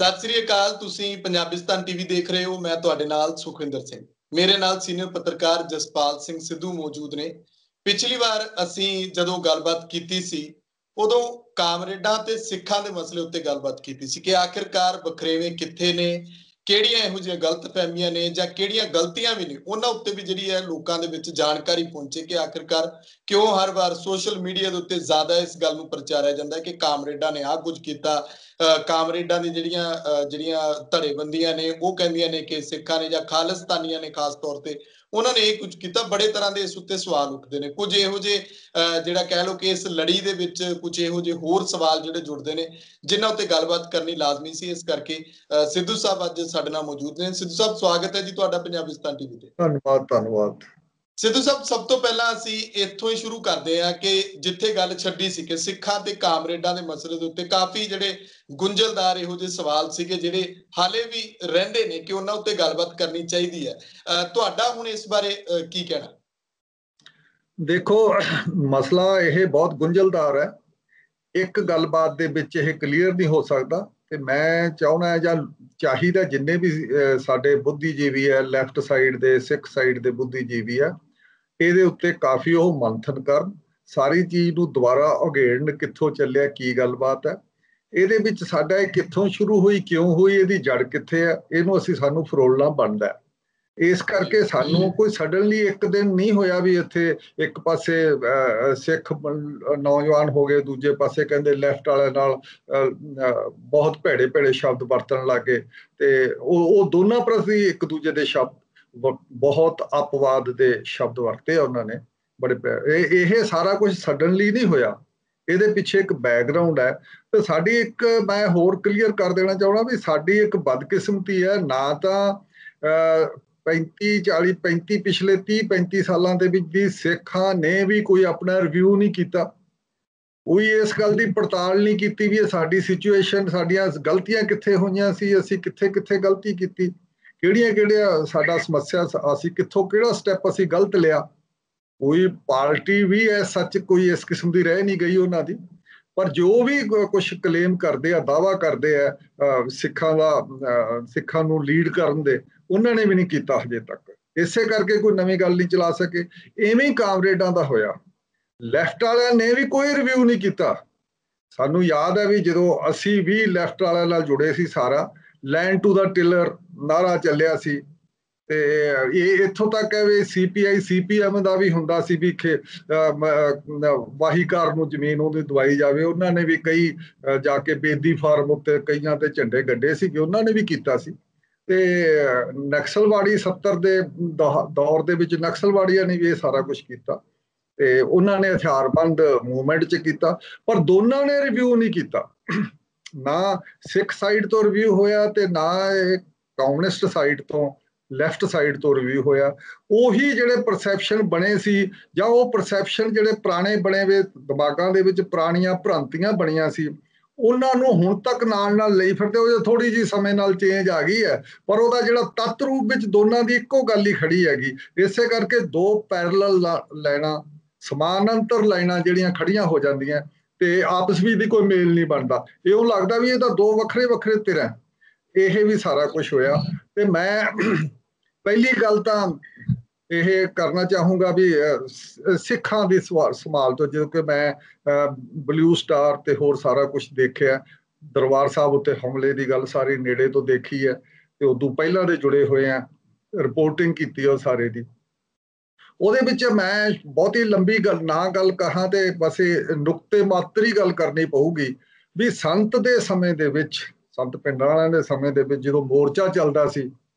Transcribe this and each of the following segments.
सत श्री अकाल। तुसीं पंजाबिस्तान टीवी देख रहे हो। मैं तुहाडे नाल सुखविंदर सिंह, मेरे नाल सीनियर पत्रकार जसपाल सिंह सिद्धू मौजूद ने। पिछली बार असीं जदों गलबात कीती सी उदों कामरेडां ते सिखां दे मसले उत्ते गलबात कीती सी कि आखिरकार वखरेवें कित्थे ने, ਕਿਹੜੀਆਂ ਇਹੋ ਜਿਹੀਆਂ ਗਲਤ ਫਹਿਮੀਆਂ ਨੇ ਜਾਂ ਕਿਹੜੀਆਂ ਗਲਤੀਆਂ ਵੀ ਨੇ, ਉਹਨਾਂ ਉੱਤੇ ਵੀ ਜਿਹੜੀ ਹੈ ਲੋਕਾਂ ਦੇ ਵਿੱਚ ਜਾਣਕਾਰੀ ਪਹੁੰਚੇ ਕਿ ਆਖਿਰਕਾਰ ਕਿਉਂ ਹਰ ਵਾਰ ਸੋਸ਼ਲ ਮੀਡੀਆ ਦੇ ਉੱਤੇ ਜ਼ਿਆਦਾ ਇਸ ਗੱਲ ਨੂੰ ਪ੍ਰਚਾਰਿਆ ਜਾਂਦਾ ਹੈ ਕਿ ਕਾਮਰੇਡਾਂ ਨੇ ਆਹ ਕੁਝ ਕੀਤਾ। ਕਾਮਰੇਡਾਂ ਦੀ ਜਿਹੜੀਆਂ ਧੜੇਬੰਦੀਆਂ ਨੇ ਉਹ ਕਹਿੰਦੀਆਂ ਨੇ ਕਿ ਸਿੱਖਾਂ ਨੇ ਜਾਂ ਖਾਲਿਸਤਾਨੀਆਂ ਨੇ ਖਾਸ ਤੌਰ ਤੇ ਉਹਨਾਂ ਨੇ ਇਹ ਕੁਝ ਕੀਤਾ। ਬੜੇ ਤਰ੍ਹਾਂ ਦੇ ਇਸ ਉੱਤੇ ਸਵਾਲ ਉੱਠਦੇ ਨੇ। ਕੁਝ ਇਹੋ ਜਿਹੇ ਜਿਹੜਾ ਕਹਿ ਲਓ ਕਿ ਇਸ ਲੜੀ ਦੇ ਵਿੱਚ ਕੁਝ ਇਹੋ ਜਿਹੇ ਹੋਰ ਸਵਾਲ ਜਿਹੜੇ ਜੁੜਦੇ ਨੇ ਜਿਨ੍ਹਾਂ ਉੱਤੇ ਗੱਲਬਾਤ ਕਰਨੀ ਲਾਜ਼ਮੀ ਸੀ। ਇਸ ਕਰਕੇ ਸਿੱਧੂ ਸਾਹਿਬ ਅੱਜ ਸਾਡੇ ਨਾਲ ਮੌਜੂਦ ਨੇ। ਸਿੱਧੂ ਸਾਹਿਬ ਸਵਾਗਤ ਹੈ ਜੀ ਤੁਹਾਡਾ ਪੰਜਾਬਿਸਤਾਨ ਟੀਵੀ ਤੇ। ਧੰਨਵਾਦ ਸਿੱਧੂ ਸਾਹਿਬ, ਸਭ ਤੋਂ ਪਹਿਲਾਂ ਅਸੀਂ ਇੱਥੋਂ ਹੀ ਸ਼ੁਰੂ ਕਰਦੇ ਹਾਂ ਕਿ ਜਿੱਥੇ ਗੱਲ ਛੱਡੀ ਸੀ ਕਿ ਸਿੱਖਾਂ ਤੇ ਕਾਮਰੇਡਾਂ ਦੇ ਮਸਲੇ ਦੇ ਉੱਤੇ ਕਾਫੀ ਜਿਹੜੇ ਗੁੰਝਲਦਾਰ ਇਹੋ ਜਿਹੇ ਸਵਾਲ ਸੀਗੇ ਜਿਹੜੇ ਹਾਲੇ ਵੀ ਰਹਿੰਦੇ ਨੇ ਕਿ ਉਹਨਾਂ ਉੱਤੇ ਗੱਲਬਾਤ ਕਰਨੀ ਚਾਹੀਦੀ ਹੈ। ਤੁਹਾਡਾ ਹੁਣ ਇਸ ਬਾਰੇ ਕੀ ਕਹਿਣਾ? ਦੇਖੋ, ਮਸਲਾ ਇਹ ਬਹੁਤ ਗੁੰਝਲਦਾਰ ਹੈ। ਇੱਕ ਗੱਲਬਾਤ ਦੇ ਵਿੱਚ ਇਹ ਕਲੀਅਰ ਨਹੀਂ ਹੋ ਸਕਦਾ ਤੇ ਮੈਂ ਚਾਹੁੰਦਾ ਜਾਂ ਚਾਹੀਦਾ ਜਿੰਨੇ ਵੀ ਸਾਡੇ ਬੁੱਧੀਜੀਵੀ ਹੈ, ਲੈਫਟ ਸਾਈਡ ਦੇ, ਸਿੱਖ ਸਾਈਡ ਦੇ ਬੁੱਧੀਜੀਵੀ ਆ, ਇਹਦੇ ਉੱਤੇ ਕਾਫੀ ਉਹ ਮੰਥਨ ਕਰਨ, ਸਾਰੀ ਚੀਜ਼ ਨੂੰ ਦੁਬਾਰਾ ਉਘੇੜਨ, ਕਿੱਥੋਂ ਚੱਲਿਆ, ਕੀ ਗੱਲਬਾਤ ਹੈ, ਇਹਦੇ ਵਿੱਚ ਸਾਡਾ ਇਹ ਕਿੱਥੋਂ ਸ਼ੁਰੂ ਹੋਈ, ਕਿਉਂ ਹੋਈ, ਇਹਦੀ ਜੜ ਕਿੱਥੇ ਹੈ, ਇਹਨੂੰ ਸਾਨੂੰ ਫਰੋਲਣਾ ਬਣਦਾ ਹੈ। ਇਸ ਕਰਕੇ ਸਾਨੂੰ ਕੋਈ ਸਡਨਲੀ ਇੱਕ ਦਿਨ ਨਹੀਂ ਹੋਇਆ ਵੀ ਇੱਥੇ ਇੱਕ ਪਾਸੇ ਸਿੱਖ ਨੌਜਵਾਨ ਹੋ ਗਏ, ਦੂਜੇ ਪਾਸੇ ਕਹਿੰਦੇ ਲੈਫਟ ਵਾਲਿਆਂ ਨਾਲ ਬਹੁਤ ਭੈੜੇ ਭੈੜੇ ਸ਼ਬਦ ਵਰਤਣ ਲੱਗ ਗਏ ਤੇ ਉਹ ਦੋਨਾਂ ਪ੍ਰਤੀ ਇੱਕ ਦੂਜੇ ਦੇ ਸ਼ਬਦ ਬਹੁਤ ਅਪਵਾਦ ਦੇ ਸ਼ਬਦ ਵਰਤੇ ਉਹਨਾਂ ਨੇ ਬੜੇ। ਇਹ ਸਾਰਾ ਕੁਝ ਸਡਨਲੀ ਨਹੀਂ ਹੋਇਆ, ਇਹਦੇ ਪਿੱਛੇ ਇੱਕ ਬੈਕਗਰਾਉਂਡ ਹੈ। ਤੇ ਸਾਡੀ ਇੱਕ, ਮੈਂ ਹੋਰ ਕਲੀਅਰ ਕਰ ਦੇਣਾ ਚਾਹੁੰਦਾ ਵੀ ਸਾਡੀ ਇੱਕ ਬਦਕਿਸਮਤੀ ਹੈ, ਨਾ ਤਾਂ 35 ਪਿਛਲੇ 30-35 ਸਾਲਾਂ ਦੇ ਵਿੱਚ ਦੀ ਸਿੱਖਾਂ ਨੇ ਵੀ ਕੋਈ ਆਪਣਾ ਰਿਵਿਊ ਨਹੀਂ ਕੀਤਾ, ਕੋਈ ਇਸ ਗੱਲ ਦੀ ਪੜਤਾਲ ਨਹੀਂ ਕੀਤੀ ਵੀ ਇਹ ਸਾਡੀ ਸਿਚੁਏਸ਼ਨ, ਸਾਡੀਆਂ ਗਲਤੀਆਂ ਕਿੱਥੇ ਹੋਈਆਂ ਸੀ, ਅਸੀਂ ਕਿੱਥੇ ਕਿੱਥੇ ਗਲਤੀ ਕੀਤੀ, ਕਿਹੜੀਆਂ ਸਾਡਾ ਸਮੱਸਿਆ, ਅਸੀਂ ਕਿੱਥੋਂ ਕਿਹੜਾ ਸਟੈਪ ਅਸੀਂ ਗਲਤ ਲਿਆ। ਕੋਈ ਪਾਰਟੀ ਵੀ ਹੈ ਸੱਚ ਕੋਈ ਇਸ ਕਿਸਮ ਦੀ ਰਹਿ ਨਹੀਂ ਗਈ ਉਹਨਾਂ ਦੀ। ਪਰ ਜੋ ਵੀ ਕੁਛ ਕਲੇਮ ਕਰਦੇ ਆ, ਦਾਅਵਾ ਕਰਦੇ ਆ ਸਿੱਖਾਂ ਨੂੰ ਲੀਡ ਕਰਨ ਦੇ, ਉਹਨਾਂ ਨੇ ਵੀ ਨਹੀਂ ਕੀਤਾ ਹਜੇ ਤੱਕ। ਇਸੇ ਕਰਕੇ ਕੋਈ ਨਵੀਂ ਗੱਲ ਨਹੀਂ ਚਲਾ ਸਕੇ। ਇਵੇਂ ਹੀ ਕਾਮਰੇਡਾਂ ਦਾ ਹੋਇਆ, ਲੈਫਟ ਵਾਲਿਆਂ ਨੇ ਵੀ ਕੋਈ ਰਿਵਿਊ ਨਹੀਂ ਕੀਤਾ। ਸਾਨੂੰ ਯਾਦ ਹੈ ਵੀ ਜਦੋਂ ਅਸੀਂ ਵੀ ਲੈਫਟ ਵਾਲਿਆਂ ਨਾਲ ਜੁੜੇ ਸੀ, ਸਾਰਾ ਲੈਂਡ ਟੂ ਦਾ ਟਿਲਰ ਨਾਰਾ ਚੱਲਿਆ ਸੀ ਤੇ ਇਹ ਇੱਥੋਂ ਤੱਕ ਹੈ ਵੀ CPI CPM ਦਾ ਵੀ ਹੁੰਦਾ ਸੀ ਵੀ ਵਾਹੀਕਾਰ ਨੂੰ ਜ਼ਮੀਨ ਉਹਦੀ ਦਵਾਈ ਜਾਵੇ। ਉਹਨਾਂ ਨੇ ਵੀ ਕਈ ਜਾ ਕੇ ਬੇਦੀ ਫਾਰਮ ਉੱਤੇ ਕਈਆਂ ਤੇ ਝੰਡੇ ਗੱਡੇ ਸੀਗੇ, ਉਹਨਾਂ ਨੇ ਵੀ ਕੀਤਾ ਸੀ। ਤੇ ਨਕਸਲਵਾੜੀ 70 ਦੇ ਦੌਰ ਦੇ ਵਿੱਚ ਨਕਸਲਵਾੜੀਆਂ ਨੇ ਵੀ ਇਹ ਸਾਰਾ ਕੁਛ ਕੀਤਾ ਤੇ ਉਹਨਾਂ ਨੇ ਹਥਿਆਰਬੰਦ ਮੂਵਮੈਂਟ 'ਚ ਕੀਤਾ, ਪਰ ਦੋਨਾਂ ਨੇ ਰਿਵਿਊ ਨਹੀਂ ਕੀਤਾ। ਨਾ ਸਿੱਖ ਸਾਈਡ ਤੋਂ ਰਿਵਿਊ ਹੋਇਆ ਤੇ ਨਾ ਇਹ ਕਮਿਊਨਿਸਟ ਸਾਈਡ ਤੋਂ, ਲੈਫਟ ਸਾਈਡ ਤੋਂ ਰਿਵਿਊ ਹੋਇਆ। ਉਹੀ ਜਿਹੜੇ ਪਰਸੈਪਸ਼ਨ ਬਣੇ ਸੀ ਜਾਂ ਉਹ ਪਰਸੈਪਸ਼ਨ ਜਿਹੜੇ ਪੁਰਾਣੇ ਬਣੇ ਵੇ ਦਿਮਾਗਾਂ ਦੇ ਵਿੱਚ, ਪੁਰਾਣੀਆਂ ਭ੍ਰਾਂਤੀਆਂ ਬਣੀਆਂ ਸੀ, ਉਹਨਾਂ ਨੂੰ ਹੁਣ ਤੱਕ ਨਾਲ ਲਈ ਫਿਰਦੇ। ਉਹ ਥੋੜੀ ਜਿਹੀ ਸਮੇਂ ਨਾਲ ਚੇਂਜ ਆ ਗਈ ਹੈ, ਪਰ ਉਹਦਾ ਜਿਹੜਾ ਤੱਤ ਰੂਪ ਵਿੱਚ ਦੋਨਾਂ ਦੀ ਇੱਕੋ ਗੱਲ ਹੀ ਖੜੀ ਹੈਗੀ। ਇਸੇ ਕਰਕੇ ਦੋ ਪੈਰਲਲ ਲਾਈਨਾਂ, ਸਮਾਨਾਂਤਰ ਲਾਈਨਾਂ ਜਿਹੜੀਆਂ ਖੜੀਆਂ ਹੋ ਜਾਂਦੀਆਂ ਤੇ ਆਪਸ ਵਿੱਚ ਦੀ ਕੋਈ ਮੇਲ ਨਹੀਂ ਬਣਦਾ। ਇਉਂ ਲੱਗਦਾ ਵੀ ਇਹ ਤਾਂ ਦੋ ਵੱਖਰੇ ਵੱਖਰੇ ਧਿਰਾਂ। ਇਹ ਵੀ ਸਾਰਾ ਕੁਝ ਹੋਇਆ। ਤੇ ਮੈਂ ਪਹਿਲੀ ਗੱਲ ਤਾਂ ਇਹ ਕਰਨਾ ਚਾਹੂੰਗਾ ਵੀ ਸਿੱਖਾਂ ਦੀ ਸੰਭਾਲ ਤੋਂ, ਜਦੋਂ ਕਿ ਮੈਂ ਬਲੂ ਸਟਾਰ ਤੇ ਹੋਰ ਸਾਰਾ ਕੁਝ ਦੇਖਿਆ, ਦਰਬਾਰ ਸਾਹਿਬ ਉੱਤੇ ਹਮਲੇ ਦੀ ਗੱਲ ਸਾਰੀ ਨੇੜੇ ਤੋਂ ਦੇਖੀ ਹੈ ਤੇ ਉਦੋਂ ਪਹਿਲਾਂ ਦੇ ਜੁੜੇ ਹੋਏ ਆ, ਰਿਪੋਰਟਿੰਗ ਕੀਤੀ ਉਹ ਸਾਰੇ ਦੀ। ਉਹਦੇ ਵਿੱਚ ਮੈਂ ਬਹੁਤੀ ਲੰਬੀ ਗੱਲ ਕਹਾਂ ਤੇ ਬਸ ਇਹ ਨੁਕਤੇ ਮਾਤਰ ਹੀ ਗੱਲ ਕਰਨੀ ਪਊਗੀ ਵੀ ਸੰਤ ਦੇ ਸਮੇਂ ਦੇ ਵਿੱਚ, ਸੰਤ ਪਿੰਡਾਂ ਵਾਲਿਆਂ ਦੇ ਸਮੇਂ ਦੇ ਵਿੱਚ ਜਦੋਂ ਮੋਰਚਾ ਚੱਲਦਾ ਸੀ,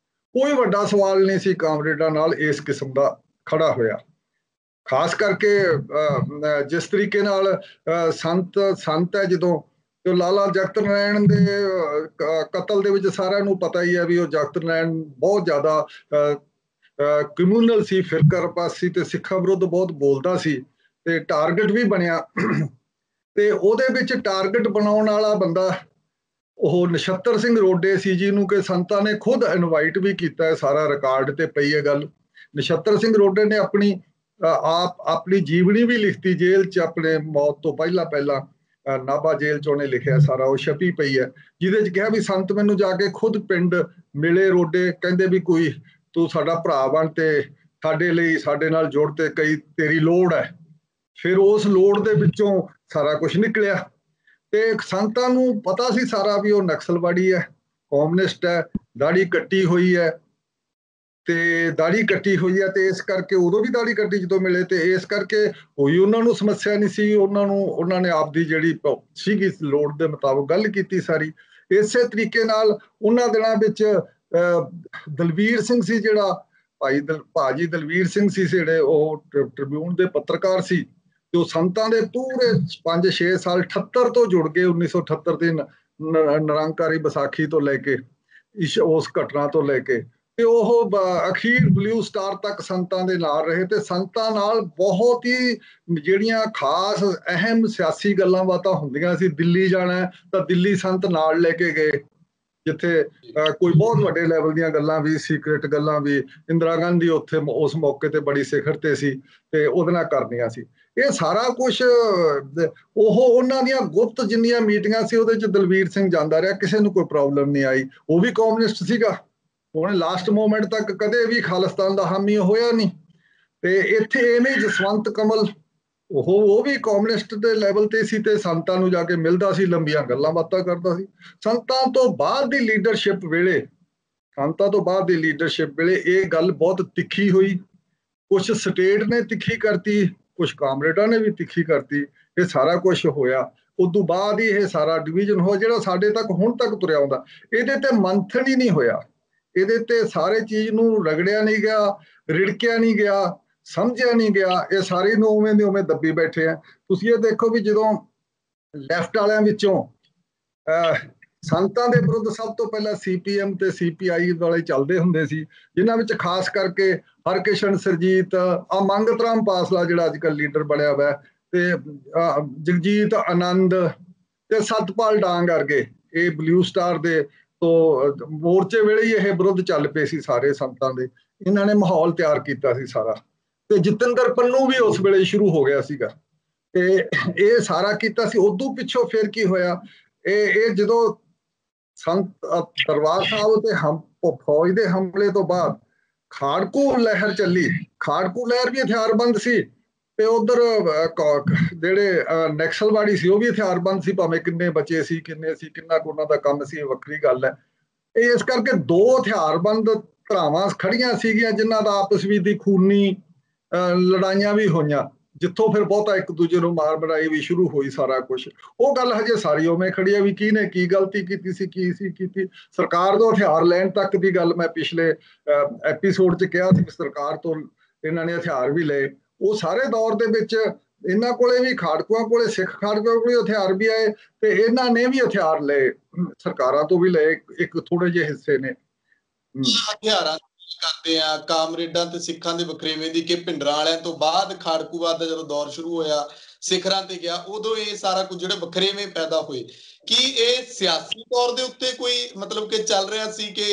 ਕੋਈ ਵੱਡਾ ਸਵਾਲ ਨਹੀਂ ਸੀ ਕਾਮਰੇਡਾਂ ਨਾਲ ਇਸ ਕਿਸਮ ਦਾ ਖੜਾ ਹੋਇਆ। ਖਾਸ ਕਰਕੇ ਜਿਸ ਤਰੀਕੇ ਨਾਲ ਸੰਤ ਹੈ, ਜਦੋਂ ਲਾਲਾ ਜਗਤ ਨਾਰਾਇਣ ਦੇ ਕਤਲ ਦੇ ਵਿੱਚ ਸਾਰਿਆਂ ਨੂੰ ਪਤਾ ਹੀ ਹੈ ਵੀ ਉਹ ਜਗਤ ਨਾਰਾਇਣ ਬਹੁਤ ਜ਼ਿਆਦਾ ਕਮਿਊਨਲ ਸੀ, ਫਿਰਕਾਪ੍ਰਸਤੀ ਤੇ ਸਿੱਖਾਂ ਵਿਰੁੱਧ ਬਹੁਤ ਬੋਲਦਾ ਸੀ ਤੇ ਟਾਰਗੇਟ ਵੀ ਬਣਿਆ। ਤੇ ਉਹਦੇ ਵਿੱਚ ਟਾਰਗੇਟ ਬਣਾਉਣ ਵਾਲਾ ਬੰਦਾ ਉਹ ਨਛੱਤਰ ਸਿੰਘ ਰੋਡੇ ਸੀ, ਜਿਹਨੂੰ ਕਿ ਸੰਤਾਂ ਨੇ ਖੁਦ ਇਨਵਾਈਟ ਵੀ ਕੀਤਾ ਹੈ। ਸਾਰਾ ਰਿਕਾਰਡ ਤੇ ਪਈ ਹੈ ਗੱਲ। ਨਛੱਤਰ ਸਿੰਘ ਰੋਡੇ ਨੇ ਆਪਣੀ ਜੀਵਨੀ ਵੀ ਲਿਖਤੀ ਜੇਲ੍ਹ 'ਚ ਆਪਣੇ ਮੌਤ ਤੋਂ ਪਹਿਲਾਂ ਨਾਭਾ ਜੇਲ੍ਹ 'ਚ ਉਹਨੇ ਲਿਖਿਆ ਸਾਰਾ, ਉਹ ਛਪੀ ਪਈ ਹੈ, ਜਿਹਦੇ 'ਚ ਕਿਹਾ ਵੀ ਸੰਤ ਮੈਨੂੰ ਜਾ ਕੇ ਖੁਦ ਪਿੰਡ ਮਿਲੇ ਰੋਡੇ, ਕਹਿੰਦੇ ਵੀ ਕੋਈ ਤੂੰ ਸਾਡਾ ਭਰਾ ਬਣ ਤੇ ਸਾਡੇ ਲਈ ਸਾਡੇ ਨਾਲ ਜੁੜ ਤੇ ਕਈ ਤੇਰੀ ਲੋੜ ਹੈ। ਫਿਰ ਉਸ ਲੋੜ ਦੇ ਵਿੱਚੋਂ ਸਾਰਾ ਕੁਝ ਨਿਕਲਿਆ ਤੇ ਸੰਤਾਂ ਨੂੰ ਪਤਾ ਸੀ ਸਾਰਾ ਵੀ ਉਹ ਨਕਸਲਵਾੜੀ ਹੈ, ਕਮਿਊਨਿਸਟ ਹੈ, ਦਾੜੀ ਕੱਟੀ ਹੋਈ ਹੈ ਤੇ ਇਸ ਕਰਕੇ ਉਦੋਂ ਵੀ ਦਾੜੀ ਕੱਟੀ ਜਦੋਂ ਮਿਲੇ ਤੇ ਇਸ ਕਰਕੇ ਕੋਈ ਉਹਨਾਂ ਨੂੰ ਸਮੱਸਿਆ ਨਹੀਂ ਸੀ। ਉਹਨਾਂ ਨੇ ਆਪਦੀ ਜਿਹੜੀ ਸੀਗੀ ਲੋੜ ਦੇ ਮੁਤਾਬਕ ਗੱਲ ਕੀਤੀ ਸਾਰੀ। ਇਸੇ ਤਰੀਕੇ ਨਾਲ ਉਹਨਾਂ ਦਿਨਾਂ ਵਿੱਚ ਦਲਵੀਰ ਸਿੰਘ ਸੀ, ਜਿਹੜਾ ਭਾਜੀ ਦਲਵੀਰ ਸਿੰਘ ਸੀ, ਜਿਹੜੇ ਉਹ ਟ੍ਰਿਬਿਊਨ ਦੇ ਪੱਤਰਕਾਰ ਸੀ, ਤੇ ਉਹ ਸੰਤਾਂ ਦੇ ਪੂਰੇ 5-6 ਸਾਲ 78 ਤੋਂ ਜੁੜ ਗਏ। 1978 ਦੀ ਨਿਰੰਕਾਰੀ ਵਿਸਾਖੀ ਤੋਂ ਲੈ ਕੇ ਉਸ ਘਟਨਾ ਤੋਂ ਲੈ ਕੇ ਤੇ ਉਹ ਅਖੀਰ ਬਲੂ ਸਟਾਰ ਤੱਕ ਸੰਤਾਂ ਦੇ ਨਾਲ ਰਹੇ ਤੇ ਸੰਤਾਂ ਨਾਲ ਬਹੁਤ ਹੀ ਜਿਹੜੀਆਂ ਖਾਸ ਅਹਿਮ ਸਿਆਸੀ ਗੱਲਾਂ ਬਾਤਾਂ ਹੁੰਦੀਆਂ ਸੀ। ਦਿੱਲੀ ਜਾਣਾ ਤਾਂ ਦਿੱਲੀ ਸੰਤ ਨਾਲ ਲੈ ਕੇ ਗਏ, ਜਿੱਥੇ ਕੋਈ ਬਹੁਤ ਵੱਡੇ ਲੈਵਲ ਦੀਆਂ ਗੱਲਾਂ ਵੀ, ਸੀਕ੍ਰੇਟ ਗੱਲਾਂ ਵੀ, ਇੰਦਰਾ ਗਾਂਧੀ ਉੱਥੇ ਉਸ ਮੌਕੇ ਤੇ ਬੜੀ ਸਿਖਰ ਤੇ ਸੀ ਤੇ ਉਹਦੇ ਨਾਲ ਕਰਨੀਆਂ ਸੀ। ਇਹ ਸਾਰਾ ਕੁਝ ਉਹਨਾਂ ਦੀਆਂ ਗੁਪਤ ਜਿੰਨੀਆਂ ਮੀਟਿੰਗਾਂ ਸੀ ਉਹਦੇ 'ਚ ਦਲਵੀਰ ਸਿੰਘ ਜਾਂਦਾ ਰਿਹਾ, ਕਿਸੇ ਨੂੰ ਕੋਈ ਪ੍ਰੋਬਲਮ ਨਹੀਂ ਆਈ। ਉਹ ਵੀ ਕਮਿਊਨਿਸਟ ਸੀਗਾ, ਉਹਨੇ ਲਾਸਟ ਮੂਮੈਂਟ ਤੱਕ ਕਦੇ ਵੀ ਖਾਲਿਸਤਾਨ ਦਾ ਹਾਮੀ ਹੋਇਆ ਨਹੀਂ। ਤੇ ਇੱਥੇ ਐਵੇਂ ਜਸਵੰਤ ਕਮਲ ਉਹ ਵੀ ਕਮਿਊਨਿਸਟ ਦੇ ਲੈਵਲ ਤੇ ਸੀ ਤੇ ਸੰਤਾਂ ਨੂੰ ਜਾ ਕੇ ਮਿਲਦਾ ਸੀ, ਲੰਬੀਆਂ ਗੱਲਾਂ ਬਾਤਾਂ ਕਰਦਾ ਸੀ। ਸੰਤਾਂ ਤੋਂ ਬਾਅਦ ਦੀ ਲੀਡਰਸ਼ਿਪ ਵੇਲੇ ਇਹ ਗੱਲ ਬਹੁਤ ਤਿੱਖੀ ਹੋਈ। ਕੁਝ ਸਟੇਟ ਨੇ ਤਿੱਖੀ ਕਰਤੀ, ਕੁਝ ਕਾਮਰੇਡਾਂ ਨੇ ਵੀ ਤਿੱਖੀ ਕਰਤੀ। ਇਹ ਸਾਰਾ ਕੁਝ ਹੋਇਆ। ਉਦੋਂ ਬਾਅਦ ਹੀ ਇਹ ਸਾਰਾ ਡਿਵੀਜ਼ਨ ਹੋਇਆ ਜਿਹੜਾ ਸਾਡੇ ਤੱਕ ਹੁਣ ਤੱਕ ਤੁਰਿਆ ਆਉਂਦਾ। ਇਹਦੇ ਤੇ ਮੰਥਨ ਹੀ ਨਹੀਂ ਹੋਇਆ, ਇਹਦੇ ਤੇ ਸਾਰੇ ਚੀਜ਼ ਨੂੰ ਰਗੜਿਆ ਨਹੀਂ ਗਿਆ, ਰਿੜਕਿਆ ਨਹੀਂ ਗਿਆ, ਸਮਝਿਆ ਨਹੀਂ ਗਿਆ। ਇਹ ਸਾਰੇ ਨੂੰ ਉਵੇਂ ਦੇ ਉਵੇਂ ਦੱਬੀ ਬੈਠੇ ਆ। ਤੁਸੀਂ ਇਹ ਦੇਖੋ ਵੀ ਜਦੋਂ ਲੈਫਟ ਵਾਲਿਆਂ ਵਿੱਚੋਂ ਸੰਤਾਂ ਦੇ ਵਿਰੁੱਧ ਸਭ ਤੋਂ ਪਹਿਲਾਂ CPM ਤੇ CPI ਵਾਲੇ ਚੱਲਦੇ ਹੁੰਦੇ ਸੀ, ਜਿਨ੍ਹਾਂ ਵਿੱਚ ਖਾਸ ਕਰਕੇ ਹਰਕਿਸ਼ਨ ਸਰਜੀਤ, ਮੰਗਤ ਰਾਮ ਪਾਸਲਾ ਜਿਹੜਾ ਅੱਜ ਕੱਲ੍ਹ ਲੀਡਰ ਬਣਿਆ ਹੋਇਆ, ਤੇ ਜਗਜੀਤ ਆਨੰਦ ਤੇ ਸਤਪਾਲ ਡਾਂਗ ਵਰਗੇ, ਇਹ ਬਲੂ ਸਟਾਰ ਦੇ ਤੋਂ ਮੋਰਚੇ ਵੇਲੇ ਹੀ ਇਹ ਵਿਰੁੱਧ ਚੱਲ ਪਏ ਸੀ ਸਾਰੇ ਸੰਤਾਂ ਦੇ। ਇਹਨਾਂ ਨੇ ਮਾਹੌਲ ਤਿਆਰ ਕੀਤਾ ਸੀ ਸਾਰਾ। ਤੇ ਜਤਿੰਦਰ ਪੰਨੂ ਵੀ ਉਸ ਵੇਲੇ ਸ਼ੁਰੂ ਹੋ ਗਿਆ ਸੀਗਾ ਤੇ ਇਹ ਸਾਰਾ ਕੀਤਾ ਸੀ। ਉਦੋਂ ਪਿੱਛੋਂ ਫਿਰ ਕੀ ਹੋਇਆ, ਇਹ ਜਦੋਂ ਸੰਤ ਦਰਬਾਰ ਸਾਹਿਬ ਤੇ ਫੌਜ ਦੇ ਹਮਲੇ ਤੋਂ ਬਾਅਦ ਖਾੜਕੂ ਲਹਿਰ ਚੱਲੀ। ਖਾੜਕੂ ਲਹਿਰ ਵੀ ਹਥਿਆਰਬੰਦ ਸੀ ਤੇ ਉਧਰ ਜਿਹੜੇ ਨਕਸਲਵਾੜੀ ਸੀ ਉਹ ਵੀ ਹਥਿਆਰਬੰਦ ਸੀ, ਭਾਵੇਂ ਕਿੰਨੇ ਬਚੇ ਸੀ, ਕਿੰਨਾ ਕੁ ਉਹਨਾਂ ਦਾ ਕੰਮ ਸੀ, ਵੱਖਰੀ ਗੱਲ ਹੈ। ਇਸ ਕਰਕੇ ਦੋ ਹਥਿਆਰਬੰਦ ਧਰਾਵਾਂ ਖੜੀਆਂ ਸੀਗੀਆਂ ਜਿਨ੍ਹਾਂ ਦਾ ਆਪਸ ਵਿੱਚ ਦੀ ਖੂਨੀ ਲੜਾਈਆਂ ਵੀ ਹੋਈਆਂ, ਜਿੱਥੋਂ ਫਿਰ ਬਹੁਤਾ ਇੱਕ ਦੂਜੇ ਨੂੰ ਮਾਰ ਮਰਾਈ ਵੀ ਸ਼ੁਰੂ ਹੋਈ। ਸਾਰਾ ਕੁਝ ਉਹ ਗੱਲ ਹਜੇ ਸਾਰੀ ਉਵੇਂ ਖੜੀ ਆ ਵੀ ਕਿਹਨੇ ਕੀ ਗਲਤੀ ਕੀਤੀ ਸੀ, ਕੀ ਸੀ ਕੀਤੀ। ਸਰਕਾਰ ਤੋਂ ਹਥਿਆਰ ਲੈਣ ਤੱਕ ਦੀ ਗੱਲ ਮੈਂ ਪਿਛਲੇ ਐਪੀਸੋਡ 'ਚ ਕਿਹਾ ਸੀ, ਸਰਕਾਰ ਤੋਂ ਇਹਨਾਂ ਨੇ ਹਥਿਆਰ ਵੀ ਲਏ। ਉਹ ਸਾਰੇ ਦੌਰ ਦੇ ਵਿੱਚ ਇਹਨਾਂ ਕੋਲੇ ਵੀ, ਖਾੜਕੂਆਂ ਕੋਲੇ, ਸਿੱਖ ਖਾੜਕੂਆਂ ਕੋਲੇ ਹਥਿਆਰ ਵੀ ਆਏ ਤੇ ਇਹਨਾਂ ਨੇ ਵੀ ਹਥਿਆਰ ਲਏ, ਸਰਕਾਰਾਂ ਤੋਂ ਵੀ ਲਏ ਇੱਕ ਥੋੜੇ ਜਿਹੇ ਹਿੱਸੇ ਨੇ। ਹਥਿਆਰਾਂ ਕਰਦੇ ਆ ਕਾਮਰੇਡਾਂ ਤੇ ਸਿੱਖਾਂ ਦੇ ਵਖਰੇਵੇਂ ਦੀ, ਕਿ ਭਿੰਡਰਾਂ ਵਾਲਿਆਂ ਤੋਂ ਬਾਅਦ ਖਾੜਕੂਵਾਦ ਦਾ ਜਦੋਂ ਦੌਰ ਸ਼ੁਰੂ ਹੋਇਆ, ਸਿਖਰਾਂ ਤੇ ਗਿਆ, ਉਦੋਂ ਇਹ ਸਾਰਾ ਕੁਝ ਜਿਹੜੇ ਵਖਰੇਵੇਂ ਪੈਦਾ ਹੋਏ। ਕੀ ਇਹ ਸਿਆਸੀ ਤੌਰ ਦੇ ਉੱਤੇ ਕੋਈ ਮਤਲਬ ਕਿ ਚੱਲ ਰਿਹਾ ਸੀ ਕਿ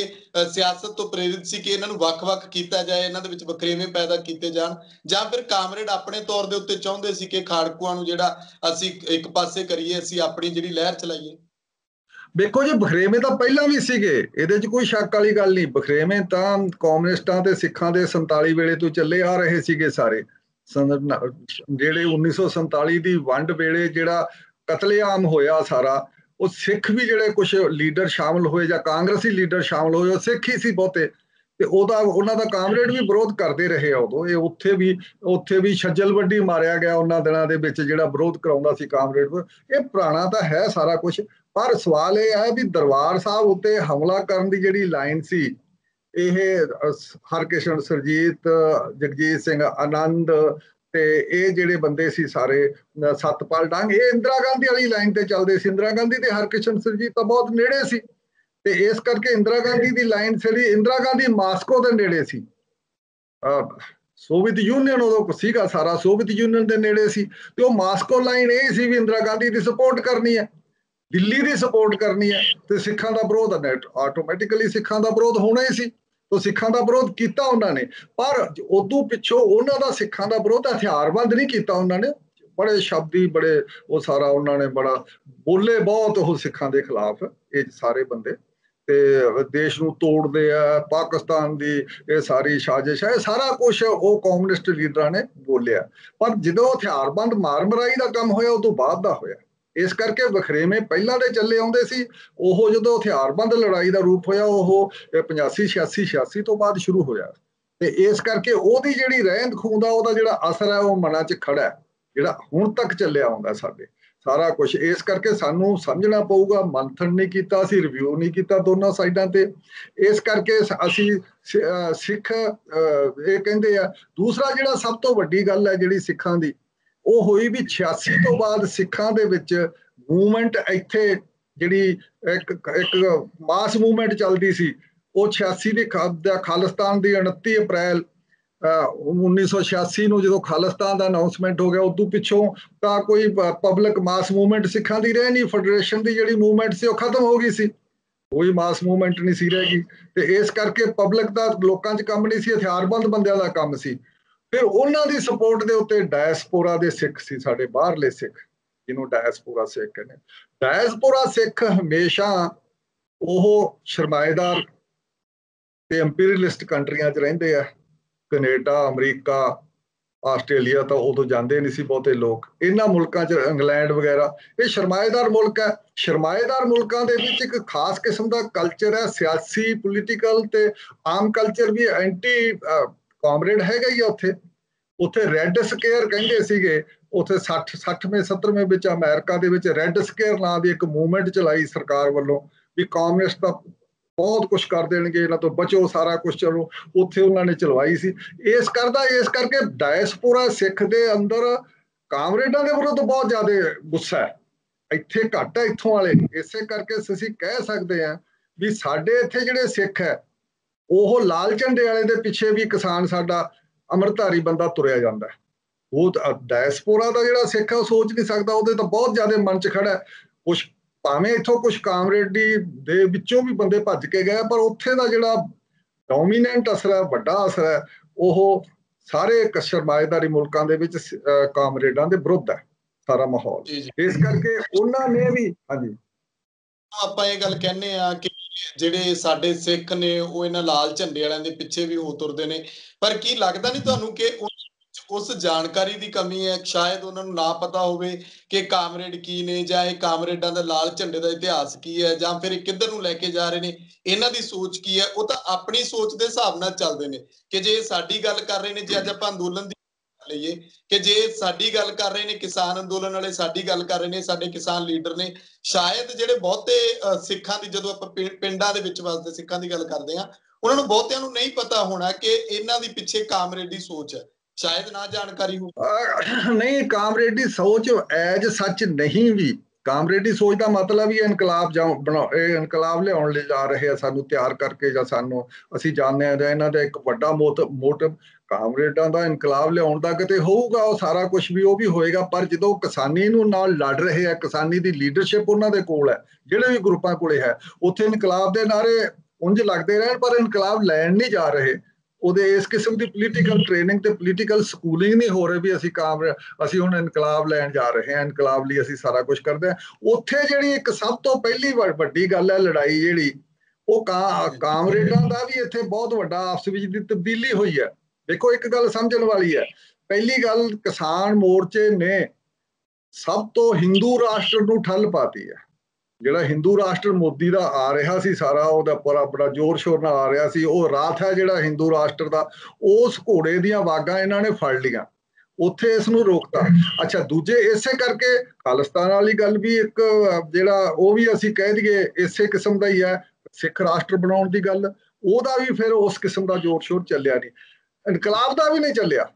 ਸਿਆਸਤ ਤੋਂ ਪ੍ਰੇਰਿਤ ਸੀ ਕਿ ਇਹਨਾਂ ਨੂੰ ਵੱਖ-ਵੱਖ ਕੀਤਾ ਜਾਏ, ਇਹਨਾਂ ਦੇ ਵਿੱਚ ਵਖਰੇਵੇਂ ਪੈਦਾ ਕੀਤੇ ਜਾਣ, ਜਾਂ ਫਿਰ ਕਾਮਰੇਡ ਆਪਣੇ ਤੌਰ ਦੇ ਉੱਤੇ ਚਾਹੁੰਦੇ ਸੀ ਕਿ ਖਾੜਕੂਆਂ ਨੂੰ ਜਿਹੜਾ ਅਸੀਂ ਇੱਕ ਪਾਸੇ ਕਰੀਏ, ਅਸੀਂ ਆਪਣੀ ਜਿਹੜੀ ਲਹਿਰ ਚਲਾਈਏ? ਦੇਖੋ ਜੀ, ਬਖਰੇਵੇਂ ਤਾਂ ਪਹਿਲਾਂ ਵੀ ਸੀਗੇ, ਇਹਦੇ 'ਚ ਕੋਈ ਸ਼ੱਕ ਵਾਲੀ ਗੱਲ ਨਹੀਂ। ਬਖਰੇਵੇਂ ਤਾਂ ਕਮਿਊਨਿਸਟਾਂ ਤੇ ਸਿੱਖਾਂ ਦੇ 47 ਵੇਲੇ ਤੋਂ ਚੱਲੇ ਆ ਰਹੇ ਸੀਗੇ ਸਾਰੇ। ਜਿਹੜੇ 1947 ਦੀ ਵੰਡ ਵੇਲੇ ਜਿਹੜਾ ਕਤਲੇਆਮ ਹੋਇਆ ਸਾਰਾ, ਉਹ ਸਿੱਖ ਵੀ ਜਿਹੜੇ ਕੁਝ ਲੀਡਰ ਸ਼ਾਮਲ ਹੋਏ ਜਾਂ ਕਾਂਗਰਸੀ ਲੀਡਰ ਸ਼ਾਮਲ ਹੋਏ, ਉਹ ਸਿੱਖ ਹੀ ਸੀ ਬਹੁਤੇ। ਤੇ ਉਹਨਾਂ ਦਾ ਕਾਮਰੇਡ ਵੀ ਵਿਰੋਧ ਕਰਦੇ ਰਹੇ ਆ ਉਦੋਂ। ਇਹ ਉੱਥੇ ਵੀ ਛੱਜਲ ਵੱਡੀ ਮਾਰਿਆ ਗਿਆ ਉਹਨਾਂ ਦਿਨਾਂ ਦੇ ਵਿੱਚ, ਜਿਹੜਾ ਵਿਰੋਧ ਕਰਾਉਂਦਾ ਸੀ ਕਾਮਰੇਡ। ਇਹ ਪੁਰਾਣਾ ਤਾਂ ਹੈ ਸਾਰਾ ਕੁਝ, ਪਰ ਸਵਾਲ ਇਹ ਹੈ ਵੀ ਦਰਬਾਰ ਸਾਹਿਬ ਉੱਤੇ ਹਮਲਾ ਕਰਨ ਦੀ ਜਿਹੜੀ ਲਾਈਨ ਸੀ, ਇਹ ਹਰਕਿਸ਼ਨ ਸਰਜੀਤ, ਜਗਜੀਤ ਸਿੰਘ ਆਨੰਦ ਤੇ ਇਹ ਜਿਹੜੇ ਬੰਦੇ ਸੀ ਸਾਰੇ, ਸਤਪਾਲ ਡਾਂਗ, ਇਹ ਇੰਦਰਾ ਗਾਂਧੀ ਵਾਲੀ ਲਾਈਨ ਤੇ ਚੱਲਦੇ ਸੀ। ਇੰਦਰਾ ਗਾਂਧੀ ਤੇ ਹਰਕਿਸ਼ਨ ਸਰਜੀਤ ਤਾਂ ਬਹੁਤ ਨੇੜੇ ਸੀ ਤੇ ਇਸ ਕਰਕੇ ਇੰਦਰਾ ਗਾਂਧੀ ਦੀ ਲਾਈਨ ਸੀ। ਇੰਦਰਾ ਗਾਂਧੀ ਮਾਸਕੋ ਦੇ ਨੇੜੇ ਸੀ, ਸੋਵੀਅਤ ਯੂਨੀਅਨ ਉਦੋਂ ਸੀਗਾ ਸਾਰਾ, ਸੋਵੀਅਤ ਯੂਨੀਅਨ ਦੇ ਨੇੜੇ ਸੀ। ਤੇ ਉਹ ਮਾਸਕੋ ਲਾਈਨ ਇਹ ਸੀ ਵੀ ਇੰਦਰਾ ਗਾਂਧੀ ਦੀ ਸਪੋਰਟ ਕਰਨੀ ਹੈ, ਦਿੱਲੀ ਦੀ ਸਪੋਰਟ ਕਰਨੀ ਹੈ, ਤੇ ਸਿੱਖਾਂ ਦਾ ਵਿਰੋਧ ਆਟੋਮੈਟਿਕਲੀ ਸਿੱਖਾਂ ਦਾ ਵਿਰੋਧ ਹੋਣਾ ਹੀ ਸੀ। तो सिखा का विरोध किया उन्होंने, पर उदों पिछों उन्हों का सिखा का विरोध हथियारबंद नहीं किया उन्होंने, बड़े शब्द ही बड़े वो सारा उन्होंने बड़ा बोले बहुत वो सिखां दे खिलाफ ये सारे बंदे ते देश नूं तोड़दे आ पाकिस्तान दी ये सारी साजिश है सारा कुछ वो कम्युनिस्ट लीडरां ने बोलिया पर जदों हथियारबंद मार मराई दा काम होया उदों बाद दा होया इस करके वखरेवे पहला दे चले आउंदे सी ओह जदों हथियारबंद लड़ाई दा रूप होया ओह 85 86 तो बाद शुरू होया ते इस करके ओहदी जिहड़ी रहंद खूंद आ ओहदा जिहड़ा असर है वो मनां च खड़ा है जिहड़ा हुण तक चलिया आउंदा साडे सारा कुछ इस करके सानू समझना पऊगा मंथन नहीं किया रिव्यू नहीं किया दोनों साइडों ते इस करके असी सिख ये कहते हैं दूसरा जिहड़ा सब तो वड्डी गल है जिहड़ी सिखां दी वो हुई भी 86 तो बाद सिखां दे विच मूवमेंट इत्थे जिहड़ी एक मास मूवमेंट चलदी सी वो 86 दी खालिस्तान दी 29 अप्रैल 1986 ਨੂੰ ਜਦੋਂ ਖਾਲਿਸਤਾਨ ਦਾ ਅਨਾਉਂਸਮੈਂਟ ਹੋ ਗਿਆ ਉਦੋਂ ਪਿੱਛੋਂ ਤਾਂ ਕੋਈ ਪਬਲਿਕ ਮਾਸ ਮੂਵਮੈਂਟ ਸਿੱਖਾਂ ਦੀ ਰਹਿ ਨਹੀਂ ਫੈਡਰੇਸ਼ਨ ਦੀ ਜਿਹੜੀ ਮੂਵਮੈਂਟ ਸੀ ਉਹ ਖਤਮ ਹੋ ਗਈ ਸੀ ਕੋਈ ਮਾਸ ਮੂਵਮੈਂਟ ਨਹੀਂ ਸੀ ਰਹਿ ਗਈ ਤੇ ਇਸ ਕਰਕੇ ਪਬਲਿਕ ਦਾ ਲੋਕਾਂ 'ਚ ਕੰਮ ਨਹੀਂ ਸੀ ਹਥਿਆਰਬੰਦ ਬੰਦਿਆਂ ਦਾ ਕੰਮ ਸੀ ਫਿਰ ਉਹਨਾਂ ਦੀ ਸਪੋਰਟ ਦੇ ਉੱਤੇ ਡਾਇਸਪੋਰਾ ਦੇ ਸਿੱਖ ਸੀ ਸਾਡੇ ਬਾਹਰਲੇ ਸਿੱਖ ਜਿਹਨੂੰ ਡਾਇਸਪੋਰਾ ਸਿੱਖ ਕਹਿੰਦੇ ਡਾਇਸਪੋਰਾ ਸਿੱਖ ਹਮੇਸ਼ਾ ਉਹ ਸ਼ਰਮਾਏਦਾਰ ਤੇ ਇੰਪੀਰੀਅਲਿਸਟ ਕੰਟਰੀਆਂ 'ਚ ਰਹਿੰਦੇ ਆ कनेडा अमरीका आस्ट्रेलिया तो उदों जाते नहीं सी बहुते लोग इन्हां मुल्कां च इंग्लैंड वगैरह ये शर्माएदार मुल्क है शर्माएदार मुल्कां दे विच एक खास किस्म का कल्चर है सियासी पोलीटिकल ते आम कल्चर भी एंटी कॉमरेड हैगा ही उत्थे उत्थे रैड स्केयर कहंदे सीगे उत्थे 60वें 70वें विच अमेरिका दे विच रैड स्केयर नां दी एक मूवमेंट चलाई सरकार वल्लों भी कॉमनिस्ट दा बहुत कुछ कर देंगे इन्हां तो बचो सारा कुछ चलो उत्थे उन्होंने चलवाई सी इस करके डायसपोरा सिख दे अंदर कामरेडां दे विरुद्ध बहुत ज्यादा गुस्सा है इत्थे घट है इत्थों वाले इसे करके असीं कह सकते हैं भी साडे इत्थे जिहड़े सिख है ओह लाल झंडे वाले दे पिछे भी किसान साडा अमरधारी बंदा तुरिया जांदा है वो डायसपोरा दा जिहड़ा सिख है सोच नहीं सकता उहदे तो बहुत ज्यादा मन च खड़ा है कुछ भावें इत्थों कुछ कामरेडी दे विचों भी बंदे भज के गए पर उत्थे दा जिहड़ा डोमीनेंट असर है वड्डा असर है ओह सारे शरमाएदारी मुल्कां दे विच कामरेडां दे विरुद्ध है सारा माहौल इस करके उन्हां ने भी हाँ जी ਆਪਾਂ ਇਹ ਗੱਲ ਕਹਿੰਦੇ ਆ ਕਿ ਜਿਹੜੇ ਸਾਡੇ ਸਿੱਖ ਨੇ ਉਹ ਇਹਨਾਂ ਲਾਲ ਝੰਡੇ ਵਾਲਿਆਂ ਦੇ ਪਿੱਛੇ ਵੀ ਹੋ ਤੁਰਦੇ ਨੇ ਪਰ ਕੀ ਲੱਗਦਾ ਨਹੀਂ ਤੁਹਾਨੂੰ ਕਿ ਉਸ ਜਾਣਕਾਰੀ ਦੀ ਕਮੀ ਹੈ ਸ਼ਾਇਦ ਉਹਨਾਂ ਨੂੰ ਨਾ ਪਤਾ ਹੋਵੇ ਕਿ ਕਾਮਰੇਡ ਕੀ ਨੇ ਜਾਂ ਇਹ ਕਾਮਰੇਡਾਂ ਦਾ ਲਾਲ ਝੰਡੇ ਦਾ ਇਤਿਹਾਸ ਕੀ ਹੈ ਜਾਂ ਫਿਰ ਇਹ ਕਿੱਧਰ ਨੂੰ ਲੈ ਕੇ ਜਾ ਰਹੇ ਨੇ ਇਹਨਾਂ ਦੀ ਸੋਚ ਕੀ ਹੈ ਉਹ ਤਾਂ ਆਪਣੀ ਸੋਚ ਦੇ ਹਿਸਾਬ ਨਾਲ ਚੱਲਦੇ ਨੇ ਕਿ ਜੇ ਸਾਡੀ ਗੱਲ ਕਰ ਰਹੇ ਨੇ ਜੇ ਅੱਜ ਆਪਾਂ ਅੰਦੋਲਨ ਦੀ ਲਈਏ ਕਿ ਜੇ ਸਾਡੀ ਗੱਲ ਕਰ ਰਹੇ ਨੇ ਕਿਸਾਨ ਅੰਦੋਲਨ ਵਾਲੇ ਸਾਡੀ ਗੱਲ ਕਰ ਰਹੇ ਨੇ ਸਾਡੇ ਕਿਸਾਨ ਲੀਡਰ ਨੇ ਸ਼ਾਇਦ ਜਿਹੜੇ ਬਹੁਤੇ ਸਿੱਖਾਂ ਦੀ ਜਦੋਂ ਆਪਾਂ ਪਿੰਡਾਂ ਦੇ ਵਿੱਚ ਵਸਦੇ ਸਿੱਖਾਂ ਦੀ ਗੱਲ ਕਰਦੇ ਆ ਉਹਨਾਂ ਨੂੰ ਬਹੁਤਿਆਂ ਨੂੰ ਨਹੀਂ ਪਤਾ ਹੋਣਾ ਕਿ ਇਹਨਾਂ ਦੀ ਪਿੱਛੇ ਕਾਮਰੇਡੀ ਸੋਚ ਹੈ शायद ना जानकारी हो नहीं कामरेडी सोच एज सच नहीं भी कामरेडी सोच का मतलब ही इनकलाब इनकलाब लियाउण ले जा रहे हैं सानू तैयार करके जां सानू असीं जानते हैं इन्हां दा एक वड्डा मोटिव कामरेडां दा इनकलाब लियाउण दा किते होऊगा वो सारा कुछ भी वो भी होएगा पर जदों किसानी नूं नाल लड़ रहे हैं किसानी दी लीडरशिप उन्हां दे कोल है जिहड़े भी ग्रुपां कोले है उत्थे इनकलाब दे नारे उंज लगदे रहण पर इनकलाब लैण नहीं जा रहे ਉਹਦੇ ਇਸ ਕਿਸਮ ਦੀ ਪੋਲੀਟੀਕਲ ਟ੍ਰੇਨਿੰਗ ਤੇ ਪੋਲੀਟੀਕਲ ਸਕੂਲਿੰਗ ਨਹੀਂ ਹੋ ਰਹੀ ਵੀ ਅਸੀਂ ਹੁਣ ਇਨਕਲਾਬ ਲੈਣ ਜਾ ਰਹੇ ਹਾਂ ਇਨਕਲਾਬ ਲਈ ਅਸੀਂ ਸਾਰਾ ਕੁਝ ਕਰਦੇ ਹਾਂ ਉੱਥੇ ਜਿਹੜੀ ਇੱਕ ਸਭ ਤੋਂ ਪਹਿਲੀ ਵੱਡੀ ਗੱਲ ਹੈ ਲੜਾਈ ਜਿਹੜੀ ਉਹ ਕਾਮਰੇਡਾਂ ਦਾ ਵੀ ਇੱਥੇ ਬਹੁਤ ਵੱਡਾ ਆਪਸ ਵਿੱਚ ਦੀ ਤਬਦੀਲੀ ਹੋਈ ਹੈ ਦੇਖੋ ਇੱਕ ਗੱਲ ਸਮਝਣ ਵਾਲੀ ਹੈ ਪਹਿਲੀ ਗੱਲ ਕਿਸਾਨ ਮੋਰਚੇ ਨੇ ਸਭ ਤੋਂ ਹਿੰਦੂ ਰਾਸ਼ਟਰ ਨੂੰ ਠੱਲ ਪਾਤੀ ਹੈ ਜਿਹੜਾ ਹਿੰਦੂ ਰਾਸ਼ਟਰ ਮੋਦੀ ਦਾ ਆ ਰਿਹਾ ਸੀ ਸਾਰਾ ਉਹਦਾ ਬੜਾ ਜ਼ੋਰ ਸ਼ੋਰ ਨਾਲ ਆ ਰਿਹਾ ਸੀ ਉਹ ਰਾਤ ਹੈ ਜਿਹੜਾ ਹਿੰਦੂ ਰਾਸ਼ਟਰ ਦਾ ਉਸ ਘੋੜੇ ਦੀਆਂ ਵਾਗਾਂ ਇਹਨਾਂ ਨੇ ਫੜ ਲੀਆਂ ਉੱਥੇ ਇਸ ਨੂੰ ਰੋਕਤਾ ਅੱਛਾ ਦੂਜੇ ਇਸੇ ਕਰਕੇ ਖਾਲਿਸਤਾਨ ਵਾਲੀ ਗੱਲ ਵੀ ਇੱਕ ਜਿਹੜਾ ਉਹ ਵੀ ਅਸੀਂ ਕਹਿ ਦਈਏ ਇਸੇ ਕਿਸਮ ਦਾ ਹੀ ਹੈ ਸਿੱਖ ਰਾਸ਼ਟਰ ਬਣਾਉਣ ਦੀ ਗੱਲ ਉਹਦਾ ਵੀ ਫਿਰ ਉਸ ਕਿਸਮ ਦਾ ਜ਼ੋਰ ਸ਼ੋਰ ਚੱਲਿਆ ਨਹੀਂ ਇਨਕਲਾਬ ਦਾ ਵੀ ਨਹੀਂ ਚੱਲਿਆ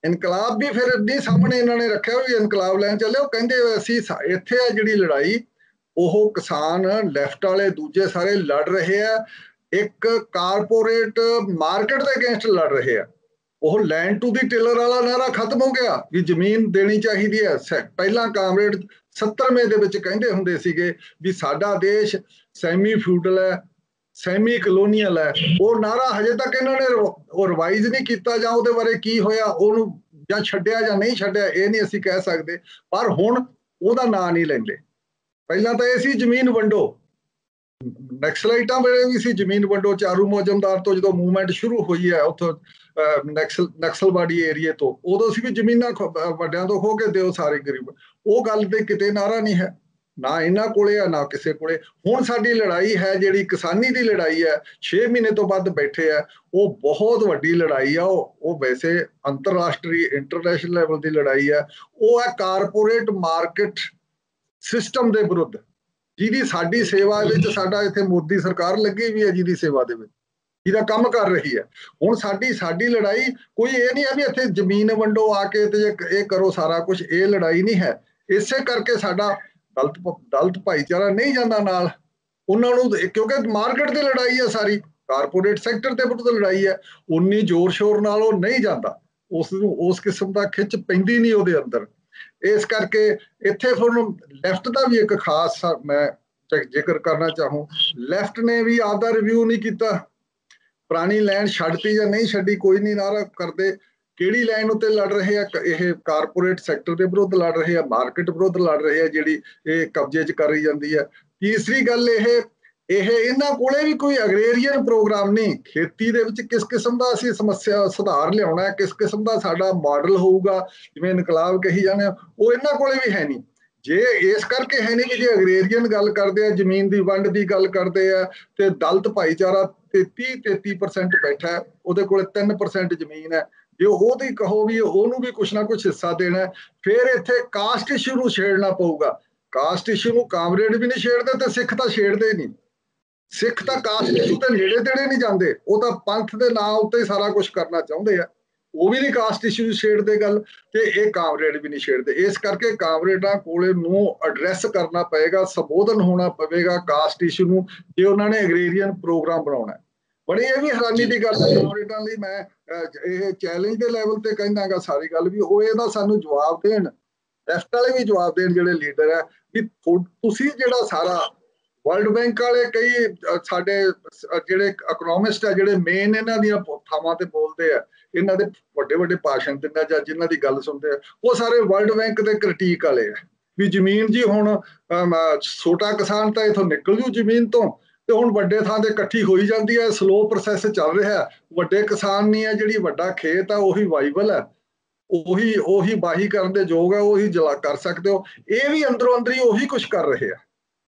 ਇਨਕਲਾਬ ਵੀ ਫਿਰ ਨਹੀਂ ਸਾਹਮਣੇ ਇਹਨਾਂ ਨੇ ਰੱਖਿਆ ਵੀ ਇਨਕਲਾਬ ਲੈਣ ਚੱਲੇ ਉਹ ਕਹਿੰਦੇ ਅਸੀਂ ਇੱਥੇ ਆ ਜਿਹੜੀ ਲੜਾਈ ਉਹ ਕਿਸਾਨ ਲੈਫਟ ਵਾਲੇ ਦੂਜੇ ਸਾਰੇ ਲੜ ਰਹੇ ਆ ਇੱਕ ਕਾਰਪੋਰੇਟ ਮਾਰਕੀਟ ਦੇ ਅਗੇਂਸਟ ਲੜ ਰਹੇ ਆ ਉਹ ਲੈਂਡ ਟੂ ਦੀ ਟੇਲਰ ਵਾਲਾ ਨਾਰਾ ਖਤਮ ਹੋ ਗਿਆ ਵੀ ਜ਼ਮੀਨ ਦੇਣੀ ਚਾਹੀਦੀ ਹੈ ਪਹਿਲਾਂ ਕਾਮਰੇਡ 70ਵੇਂ ਦੇ ਵਿੱਚ ਕਹਿੰਦੇ ਹੁੰਦੇ ਸੀਗੇ ਵੀ ਸਾਡਾ ਦੇਸ਼ ਸੈਮੀ ਫਿਊਡਲ ਹੈ ਸੈਮੀ ਕਲੋਨੀਅਲ ਹੈ ਉਹ ਨਾਰਾ ਹਜੇ ਤੱਕ ਇਹਨਾਂ ਨੇ ਉਹ ਰਿਵਾਈਜ਼ ਨਹੀਂ ਕੀਤਾ ਜਾਂ ਉਹਦੇ ਬਾਰੇ ਕੀ ਹੋਇਆ ਉਹਨੂੰ ਜਾਂ ਛੱਡਿਆ ਜਾਂ ਨਹੀਂ ਛੱਡਿਆ ਇਹ ਨਹੀਂ ਅਸੀਂ ਕਹਿ ਸਕਦੇ, ਪਰ ਹੁਣ ਉਹਦਾ ਨਾਂ ਨਹੀਂ ਲੈਂਦੇ। ਪਹਿਲਾਂ ਤਾਂ ਇਹ ਸੀ ਜ਼ਮੀਨ ਵੰਡੋ, ਨਕਸਲਾਈਟਾਂ ਵੇਲੇ ਵੀ ਸੀ ਜ਼ਮੀਨ ਵੰਡੋ, ਚਾਰੂ ਮੌਜਮਦਾਰ ਤੋਂ ਜਦੋਂ ਮੂਵਮੈਂਟ ਸ਼ੁਰੂ ਹੋਈ ਹੈ ਉੱਥੋਂ ਨਕਸਲਵਾੜੀ ਏਰੀਏ ਤੋਂ, ਉਦੋਂ ਸੀ ਵੀ ਜ਼ਮੀਨਾਂ ਵੱਡਿਆਂ ਤੋਂ ਖੋ ਕੇ ਦਿਓ ਸਾਰੇ ਗਰੀਬ। ਉਹ ਗੱਲ ਤੇ ਕਿਤੇ ਨਾਰਾ ਨਹੀਂ ਹੈ, ਨਾ ਇਹਨਾਂ ਕੋਲੇ ਆ ਨਾ ਕਿਸੇ ਕੋਲੇ। ਹੁਣ ਸਾਡੀ ਲੜਾਈ ਹੈ ਜਿਹੜੀ ਕਿਸਾਨੀ ਦੀ ਲੜਾਈ ਹੈ, 6 ਮਹੀਨੇ ਤੋਂ ਵੱਧ ਬੈਠੇ ਆ, ਉਹ ਬਹੁਤ ਵੱਡੀ ਲੜਾਈ ਆ। ਉਹ ਵੈਸੇ ਅੰਤਰਰਾਸ਼ਟਰੀ ਇੰਟਰਨੈਸ਼ਨਲ ਲੈਵਲ ਦੀ ਲੜਾਈ ਹੈ। ਉਹ ਹੈ ਕਾਰਪੋਰੇਟ ਮਾਰਕੀਟ ਸਿਸਟਮ ਦੇ ਵਿਰੁੱਧ, ਜਿਹਦੀ ਸਾਡੀ ਸੇਵਾ ਵਿੱਚ ਸਾਡਾ ਇੱਥੇ ਮੋਦੀ ਸਰਕਾਰ ਲੱਗੀ ਵੀ ਹੈ, ਜਿਹਦੀ ਸੇਵਾ ਦੇ ਵਿੱਚ ਜਿਹਦਾ ਕੰਮ ਕਰ ਰਹੀ ਹੈ। ਹੁਣ ਸਾਡੀ ਲੜਾਈ ਕੋਈ ਇਹ ਨਹੀਂ ਹੈ ਵੀ ਇੱਥੇ ਜ਼ਮੀਨ ਵੰਡੋ ਆ ਕੇ ਤੇ ਇਹ ਕਰੋ ਸਾਰਾ ਕੁਝ, ਇਹ ਲੜਾਈ ਨਹੀਂ ਹੈ। ਇਸੇ ਕਰਕੇ ਸਾਡਾ ਦਲਿਤ ਭਾਈਚਾਰਾ ਨਹੀਂ ਜਾਂਦਾ ਨਾਲ ਉਹਨਾਂ ਨੂੰ, ਕਿਉਂਕਿ ਮਾਰਕੀਟ ਦੀ ਲੜਾਈ ਹੈ, ਸਾਰੀ ਕਾਰਪੋਰੇਟ ਸੈਕਟਰ ਦੇ ਵਿਰੁੱਧ ਲੜਾਈ ਹੈ। ਉਨੀ ਜ਼ੋਰ ਸ਼ੋਰ ਨਾਲ ਉਹ ਨਹੀਂ ਜਾਂਦਾ, ਉਸ ਨੂੰ ਉਸ ਕਿਸਮ ਦਾ ਖਿੱਚ ਪੈਂਦੀ ਨਹੀਂ ਉਹਦੇ ਅੰਦਰ। ਇਸ ਕਰਕੇ ਇੱਥੇ ਤੁਹਾਨੂੰ ਲੈਫਟ ਦਾ ਵੀ ਇੱਕ ਖਾਸ ਮੈਂ ਜ਼ਿਕਰ ਕਰਨਾ ਚਾਹੂੰ, ਲੈਫਟ ਨੇ ਵੀ ਆਪਦਾ ਰਿਵਿਊ ਨਹੀਂ ਕੀਤਾ। ਪੁਰਾਣੀ ਲਾਈਨ ਛੱਡਤੀ ਜਾਂ ਨਹੀਂ ਛੱਡੀ ਕੋਈ ਨਹੀਂ ਨਾਰਾ ਕਰਦੇ, ਕਿਹੜੀ ਲਾਈਨ ਉੱਤੇ ਲੜ ਰਹੇ ਆ? ਇਹ ਕਾਰਪੋਰੇਟ ਸੈਕਟਰ ਦੇ ਵਿਰੁੱਧ ਲੜ ਰਹੇ ਆ, ਮਾਰਕੀਟ ਵਿਰੁੱਧ ਲੜ ਰਹੇ ਆ ਜਿਹੜੀ ਇਹ ਕਬਜ਼ੇ 'ਚ ਕਰੀ ਜਾਂਦੀ ਹੈ। ਤੀਸਰੀ ਗੱਲ ਇਹ ਇਹਨਾਂ ਕੋਲੇ ਵੀ ਕੋਈ ਅਗਰੇਰੀਅਨ ਪ੍ਰੋਗਰਾਮ ਨਹੀਂ। ਖੇਤੀ ਦੇ ਵਿੱਚ ਕਿਸ ਕਿਸਮ ਦਾ ਅਸੀਂ ਸਮੱਸਿਆ ਸੁਧਾਰ ਲਿਆਉਣਾ ਹੈ, ਕਿਸ ਕਿਸਮ ਦਾ ਸਾਡਾ ਮਾਡਲ ਹੋਊਗਾ, ਜਿਵੇਂ ਇਨਕਲਾਬ ਕਹੀ ਜਾਂਦੇ ਆ, ਉਹ ਇਹਨਾਂ ਕੋਲੇ ਵੀ ਹੈ ਨਹੀਂ। ਜੇ ਇਸ ਕਰਕੇ ਹੈ ਨਹੀਂ ਕਿ ਜੇ ਅਗਰੇਰੀਅਨ ਗੱਲ ਕਰਦੇ ਆ, ਜ਼ਮੀਨ ਦੀ ਵੰਡ ਦੀ ਗੱਲ ਕਰਦੇ ਆ, ਤੇ ਦਲਿਤ ਭਾਈਚਾਰਾ 33% ਬੈਠਾ ਹੈ, ਉਹਦੇ ਕੋਲ 3% ਜ਼ਮੀਨ ਹੈ। ਜੇ ਉਹਦੀ ਕਹੋ ਵੀ ਉਹਨੂੰ ਵੀ ਕੁਛ ਨਾ ਕੁਛ ਹਿੱਸਾ ਦੇਣਾ, ਫਿਰ ਇੱਥੇ ਕਾਸਟ ਇਸ਼ੂ ਨੂੰ ਛੇੜਨਾ ਪਊਗਾ। ਕਾਸਟ ਇਸ਼ੂ ਨੂੰ ਕਾਮਰੇਡ ਵੀ ਨਹੀਂ ਛੇੜਦੇ ਤੇ ਸਿੱਖ ਤਾਂ ਛੇੜਦੇ ਨਹੀਂ। ਸਿੱਖ ਤਾਂ ਕਾਸਟ ਇਸ਼ੂ ਤੇ ਨੇੜੇ ਤੇੜੇ ਨਹੀਂ ਜਾਂਦੇ, ਉਹ ਤਾਂ ਪੰਥ ਦੇ ਨਾਂ ਉੱਤੇ ਸਾਰਾ ਕੁਝ ਕਰਨਾ ਚਾਹੁੰਦੇ ਆ। ਉਹ ਵੀ ਨਹੀਂ ਕਾਸਟ ਇਸ਼ੂ ਛੇੜਦੇ ਗੱਲ, ਤੇ ਇਹ ਕਾਮਰੇਡ ਵੀ ਨਹੀਂ ਛੇੜਦੇ। ਇਸ ਕਰਕੇ ਕਾਮਰੇਡਾਂ ਕੋਲੇ ਨੂੰ ਐਡਰੈਸ ਕਰਨਾ ਪਏਗਾ, ਸੰਬੋਧਨ ਹੋਣਾ ਪਵੇਗਾ ਕਾਸਟ ਇਸ਼ੂ ਨੂੰ, ਜੇ ਉਹਨਾਂ ਨੇ ਐਗਰੇਰੀਅਨ ਪ੍ਰੋਗਰਾਮ ਬਣਾਉਣਾ। ਬੜੀ ਇਹ ਵੀ ਹੈਰਾਨੀ ਦੀ ਗੱਲ ਹੈ ਕਾਮਰੇਡਾਂ ਲਈ। ਮੈਂ ਇਹ ਚੈਲੰਜ ਦੇ ਲੈਵਲ ਤੇ ਕਹਿੰਦਾਗਾ ਸਾਰੀ ਗੱਲ ਵੀ ਉਹ ਇਹਦਾ ਸਾਨੂੰ ਜਵਾਬ ਦੇਣ, ਲੈਫਟ ਵਾਲੇ ਵੀ ਜਵਾਬ ਦੇਣ ਜਿਹੜੇ ਲੀਡਰ ਹੈ, ਵੀ ਤੁਸੀਂ ਜਿਹੜਾ ਸਾਰਾ ਵਰਲਡ ਬੈਂਕ ਵਾਲੇ ਕਈ ਸਾਡੇ ਜਿਹੜੇ ਇਕਨੋਮਿਸਟ ਆ, ਜਿਹੜੇ ਮੇਨ ਇਹਨਾਂ ਦੀਆਂ ਥਾਵਾਂ ਤੇ ਬੋਲਦੇ ਆ, ਇਹਨਾਂ ਦੇ ਵੱਡੇ ਵੱਡੇ ਭਾਸ਼ਣ ਦਿੰਦੇ ਜਾਂ ਜਿਨ੍ਹਾਂ ਦੀ ਗੱਲ ਸੁਣਦੇ ਆ, ਉਹ ਸਾਰੇ ਵਰਲਡ ਬੈਂਕ ਦੇ ਕ੍ਰਿਟੀਕ ਵਾਲੇ ਆ ਵੀ ਜ਼ਮੀਨ ਜੀ ਹੁਣ ਛੋਟਾ ਕਿਸਾਨ ਤਾਂ ਇਥੋਂ ਨਿਕਲ ਜੂ ਜ਼ਮੀਨ ਤੋਂ, ਤੇ ਹੁਣ ਵੱਡੇ ਥਾਂ ਤੇ ਇਕੱਠੀ ਹੋਈ ਜਾਂਦੀ ਹੈ, ਸਲੋ ਪ੍ਰੋਸੈਸ ਚੱਲ ਰਿਹਾ। ਵੱਡੇ ਕਿਸਾਨ ਨਹੀਂ ਹੈ, ਜਿਹੜੀ ਵੱਡਾ ਖੇਤ ਆ ਉਹੀ ਵਾਈਬਲ ਹੈ, ਉਹੀ ਵਾਹੀ ਕਰਨ ਦੇ ਯੋਗ ਹੈ, ਉਹੀ ਕਰ ਸਕਦੇ ਹੋ। ਇਹ ਵੀ ਅੰਦਰੋਂ ਅੰਦਰੀ ਉਹੀ ਕੁਝ ਕਰ ਰਹੇ ਆ।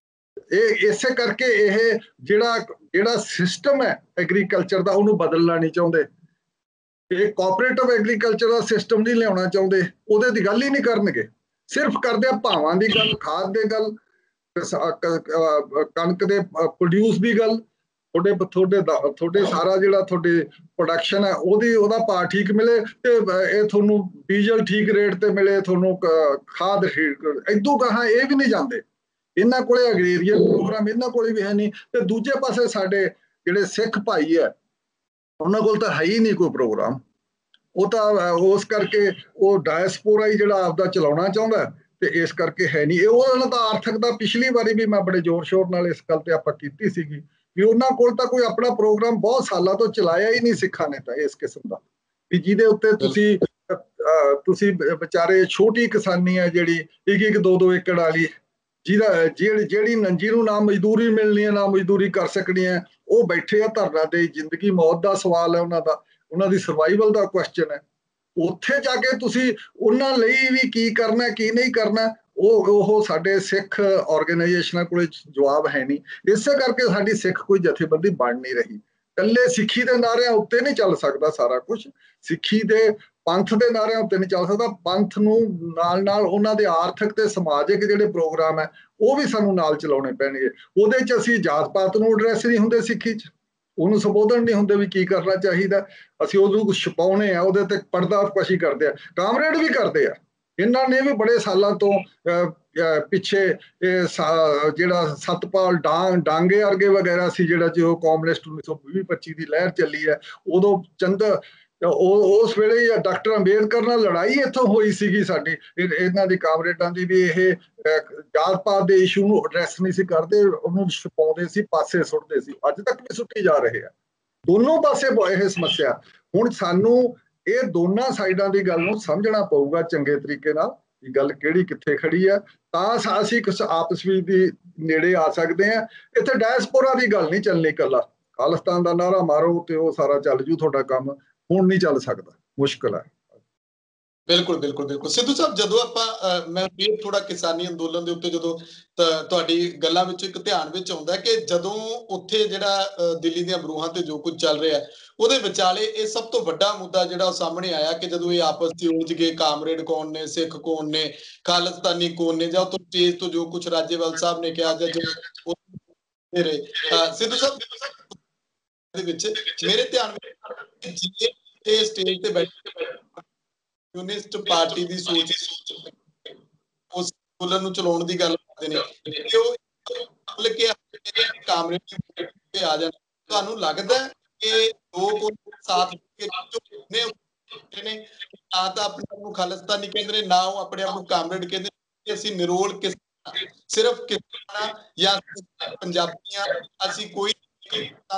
ਇਹ ਇਸੇ ਕਰਕੇ ਇਹ ਜਿਹੜਾ ਸਿਸਟਮ ਹੈ ਐਗਰੀਕਲਚਰ ਦਾ, ਉਹਨੂੰ ਬਦਲਣਾ ਨਹੀਂ ਚਾਹੁੰਦੇ। ਇਹ ਕੋਆਪਰੇਟਿਵ ਐਗਰੀਕਲਚਰ ਦਾ ਸਿਸਟਮ ਨਹੀਂ ਲਿਆਉਣਾ ਚਾਹੁੰਦੇ, ਉਹਦੇ ਦੀ ਗੱਲ ਹੀ ਨਹੀਂ ਕਰਨਗੇ। ਸਿਰਫ ਕਰਦੇ ਆ ਭਾਵਾਂ ਦੀ ਗੱਲ, ਖਾਦ ਦੀ ਗੱਲ, ਕਣਕ ਦੇ ਪ੍ਰੋਡਿਊਸ ਦੀ ਗੱਲ, ਤੁਹਾਡੇ ਸਾਰਾ ਜਿਹੜਾ ਤੁਹਾਡੇ ਪ੍ਰੋਡਕਸ਼ਨ ਹੈ ਉਹਦਾ ਭਾਅ ਠੀਕ ਮਿਲੇ, ਤੇ ਇਹ ਤੁਹਾਨੂੰ ਡੀਜ਼ਲ ਠੀਕ ਰੇਟ ਤੇ ਮਿਲੇ, ਤੁਹਾਨੂੰ ਖਾਦ ਇਦੋਂ ਕਹਾਂ ਇਹ ਵੀ ਨਹੀਂ ਜਾਂਦੇ। ਇਹਨਾਂ ਕੋਲੇ ਅਗਰੇਰੀਅਨ ਪ੍ਰੋਗਰਾਮ ਇਹਨਾਂ ਕੋਲੇ ਵੀ ਹੈ ਨਹੀਂ। ਤੇ ਦੂਜੇ ਪਾਸੇ ਸਾਡੇ ਜਿਹੜੇ ਸਿੱਖ ਭਾਈ ਹੈ, ਉਹਨਾਂ ਕੋਲ ਤਾਂ ਹੈ ਹੀ ਨਹੀਂ ਕੋਈ ਪ੍ਰੋਗਰਾਮ। ਉਹ ਤਾਂ ਉਸ ਕਰਕੇ ਉਹ ਡਾਇਸਪੋਰਾ ਹੀ ਜਿਹੜਾ ਆਪਦਾ ਚਲਾਉਣਾ ਚਾਹੁੰਦਾ, ਤੇ ਇਸ ਕਰਕੇ ਹੈ ਨਹੀਂ। ਇਹ ਉਹਨਾਂ ਦਾ ਆਰਥਿਕਤਾ ਪਿਛਲੀ ਵਾਰੀ ਵੀ ਮੈਂ ਬੜੇ ਜ਼ੋਰ ਸ਼ੋਰ ਨਾਲ ਇਸ ਗੱਲ ਤੇ ਆਪਾਂ ਕੀਤੀ ਸੀਗੀ ਵੀ ਉਹਨਾਂ ਕੋਲ ਤਾਂ ਕੋਈ ਆਪਣਾ ਪ੍ਰੋਗਰਾਮ ਬਹੁਤ ਸਾਲਾਂ ਤੋਂ ਚਲਾਇਆ ਹੀ ਨਹੀਂ ਸਿੱਖਾਂ ਨੇ ਤਾਂ ਇਸ ਕਿਸਮ ਦਾ, ਵੀ ਜਿਹਦੇ ਉੱਤੇ ਤੁਸੀਂ ਵਿਚਾਰੇ ਛੋਟੀ ਕਿਸਾਨੀ ਹੈ ਜਿਹੜੀ 1-2 ਏਕੜ ਵਾਲੀ, ਜਿਹੜੀ ਨੰਜੀ ਨੂੰ ਨਾ ਮਜ਼ਦੂਰੀ ਮਿਲਣੀ ਹੈ ਨਾ ਮਜ਼ਦੂਰੀ ਕਰ ਸਕਣੀ ਹੈ, ਉਹ ਬੈਠੇ ਆ ਧਰਨਾ ਦੇ। ਜ਼ਿੰਦਗੀ ਮੌਤ ਦਾ ਸਵਾਲ ਹੈ ਉਹਨਾਂ ਦਾ, ਉਹਨਾਂ ਦੀ ਸਰਵਾਈਵਲ ਦਾ ਕੁਐਸਚਨ ਹੈ। ਉੱਥੇ ਜਾ ਕੇ ਤੁਸੀਂ ਉਹਨਾਂ ਲਈ ਵੀ ਕੀ ਕਰਨਾ ਕੀ ਨਹੀਂ ਕਰਨਾ, ਉਹ ਸਾਡੇ ਸਿੱਖ ਆਰਗੇਨਾਈਜੇਸ਼ਨਾਂ ਕੋਲੇ ਜਵਾਬ ਹੈ ਨਹੀਂ। ਇਸੇ ਕਰਕੇ ਸਾਡੀ ਸਿੱਖ ਕੋਈ ਜਥੇਬੰਦੀ ਬਣ ਨਹੀਂ ਰਹੀ। ਇਕੱਲੇ ਸਿੱਖੀ ਦੇ ਨਾਰਿਆਂ ਉੱਤੇ ਨਹੀਂ ਚੱਲ ਸਕਦਾ ਸਾਰਾ ਕੁਝ, ਸਿੱਖੀ ਦੇ ਪੰਥ ਦੇ ਨਾਰਿਆਂ ਉੱਤੇ ਨਹੀਂ ਚੱਲ ਸਕਦਾ। ਪੰਥ ਨੂੰ ਨਾਲ ਉਹਨਾਂ ਦੇ ਆਰਥਿਕ ਤੇ ਸਮਾਜਿਕ ਜਿਹੜੇ ਪ੍ਰੋਗਰਾਮ ਹੈ ਉਹ ਵੀ ਸਾਨੂੰ ਨਾਲ ਚਲਾਉਣੇ ਪੈਣਗੇ। ਉਹਦੇ 'ਚ ਅਸੀਂ ਜਾਤ ਪਾਤ ਨੂੰ ਐਡਰੈਸ ਨਹੀਂ ਹੁੰਦੇ, ਸਿੱਖੀ 'ਚ ਉਹਨੂੰ ਸੰਬੋਧਨ ਨਹੀਂ ਹੁੰਦੇ ਵੀ ਕੀ ਕਰਨਾ ਚਾਹੀਦਾ। ਅਸੀਂ ਉਹਨੂੰ ਛਪਾਉਣੇ ਆ, ਉਹਦੇ ਤੇ ਪਰਦਾਫਾਸ਼ੀ ਕਰਦੇ ਆ, ਕਾਮਰੇਡ ਵੀ ਕਰਦੇ ਆ। ਇਹਨਾਂ ਨੇ ਵੀ ਬੜੇ ਸਾਲਾਂ ਤੋਂ ਪਿੱਛੇ ਜਿਹੜਾ ਸਤਪਾਲ ਡਾਂਗੇ ਵਰਗੇ ਵਗੈਰਾ ਸੀ, ਜਿਹੜਾ ਜੋ ਕਮਿਊਨਿਸਟ 1920-25 ਦੀ ਲਹਿਰ ਚੱਲੀ ਹੈ, ਉਦੋਂ ਉਸ ਵੇਲੇ ਡਾਕਟਰ ਅੰਬੇਦਕਰ ਨਾਲ ਲੜਾਈ ਇੱਥੋਂ ਹੋਈ ਸੀਗੀ ਸਾਡੀ ਇਹਨਾਂ ਦੀ ਕਾਮਰੇਡਾਂ ਦੀ, ਵੀ ਇਹ ਜਾਤ ਪਾਤ ਦੇ ਇਸ਼ੂ ਨੂੰ ਐਡਰੈਸ ਨਹੀਂ ਸੀ ਕਰਦੇ, ਉਹਨੂੰ ਛੁਪਾਉਂਦੇ ਸੀ, ਪਾਸੇ ਸੁੱਟਦੇ ਸੀ। ਅੱਜ ਤੱਕ ਵੀ ਸੁੱਟੀ ਜਾ ਰਹੇ ਆ ਦੋਨੋਂ ਪਾਸੇ ਇਹ ਸਮੱਸਿਆ। ਹੁਣ ਸਾਨੂੰ ਇਹ ਦੋਨਾਂ ਸਾਈਡਾਂ ਦੀ ਗੱਲ ਨੂੰ ਸਮਝਣਾ ਪਊਗਾ ਚੰਗੇ ਤਰੀਕੇ ਨਾਲ ਕਿ ਗੱਲ ਕਿਹੜੀ ਕਿੱਥੇ ਖੜੀ ਹੈ, ਤਾਂ ਅਸੀਂ ਆਪਸ ਵਿੱਚ ਦੀ ਨੇੜੇ ਆ ਸਕਦੇ ਹਾਂ। ਇੱਥੇ ਡਾਇਸਪੋਰਾ ਦੀ ਗੱਲ ਨਹੀਂ ਚੱਲਣੀ, ਇਕੱਲਾ ਖਾਲਿਸਤਾਨ ਦਾ ਨਾਰਾ ਮਾਰੋ ਤੇ ਉਹ ਸਾਰਾ ਚੱਲ ਜੂ ਤੁਹਾਡਾ ਕੰਮ, ਹੁਣ ਨਹੀਂ ਚੱਲ ਸਕਦਾ, ਮੁਸ਼ਕਲ ਹੈ। ਬਿਲਕੁਲ ਬਿਲਕੁਲ ਬਿਲਕੁਲ ਸਿੱਧੂ ਸਾਹਿਬ, ਜਦੋਂ ਆਪਾਂ ਮੈਂ ਫਿਰ ਥੋੜਾ ਕਿਸਾਨੀ ਅੰਦੋਲਨ ਦੇ ਉੱਤੇ ਜਦੋਂ ਤੁਹਾਡੀ ਗੱਲਾਂ ਵਿੱਚ ਇੱਕ ਧਿਆਨ ਵਿੱਚ ਆਉਂਦਾ ਕਿ ਜਦੋਂ ਉੱਥੇ ਜਿਹੜਾ ਦਿੱਲੀ ਦੀਆਂ ਬਰੂਹਾਂ ਤੇ ਜੋ ਕੁਝ ਚੱਲ ਰਿਹਾ ਉਹਦੇ ਵਿਚਾਲੇ ਇਹ ਸਭ ਤੋਂ ਵੱਡਾ ਮੁੱਦਾ ਜਿਹੜਾ ਉਹ ਸਾਹਮਣੇ ਆਇਆ ਕਿ ਜਦੋਂ ਇਹ ਆਪਸ ਵਿੱਚ ਉਲਝ ਗਏ, ਕਾਮਰੇਡ ਕੌਣ ਨੇ, ਸਿੱਖ ਕੌਣ ਨੇ, ਖਾਲਿਸਤਾਨੀ ਕੌਣ ਨੇ, ਜਾਂ ਤੋਂ ਸਟੇਜ ਤੋਂ ਜੋ ਕੁਝ ਰਾਜੇਵਾਲ ਸਾਹਿਬ ਨੇ ਕਿਹਾ, ਜਾਂ ਜੋ ਸਿੱਧੂ ਸਾਹਿਬ ਦੇ ਵਿੱਚ ਮੇਰੇ ਧਿਆਨ ਵਿੱਚ ਇਹ ਸਟੇਜ ਤੇ ਬੈਠੇ ਕਮਿਊਨਿਸਟ ਪਾਰਟੀ ਦੀ ਸੋਚ ਉਸ ਅੰਦੋਲਨ ਨੂੰ ਚਲਾਉਣ ਦੀ ਗੱਲ ਕਰਦੇ ਨੇ ਕਿ ਉਹ ਕਾਮਰੇਡ ਤੇ ਆ ਜਾਣ। ਤੁਹਾਨੂੰ ਲੱਗਦਾ ਕਿ ਲੋਕ ਸਾਥ ਨੇ ਨਾ ਤਾਂ ਆਪਣੇ ਆਪ ਨੂੰ ਖਾਲਿਸਤਾਨੀ ਕਹਿੰਦੇ ਨੇ, ਨਾ ਉਹ ਆਪਣੇ ਆਪ ਨੂੰ ਕਾਮਰੇਡ ਕਹਿੰਦੇ ਨੇ, ਅਸੀਂ ਨਿਰੋਲ ਕਿਸ ਸਿਰਫ ਕਿਸਾਨਾਂ ਜਾਂ ਪੰਜਾਬੀਆਂ, ਅਸੀਂ ਕੋਈ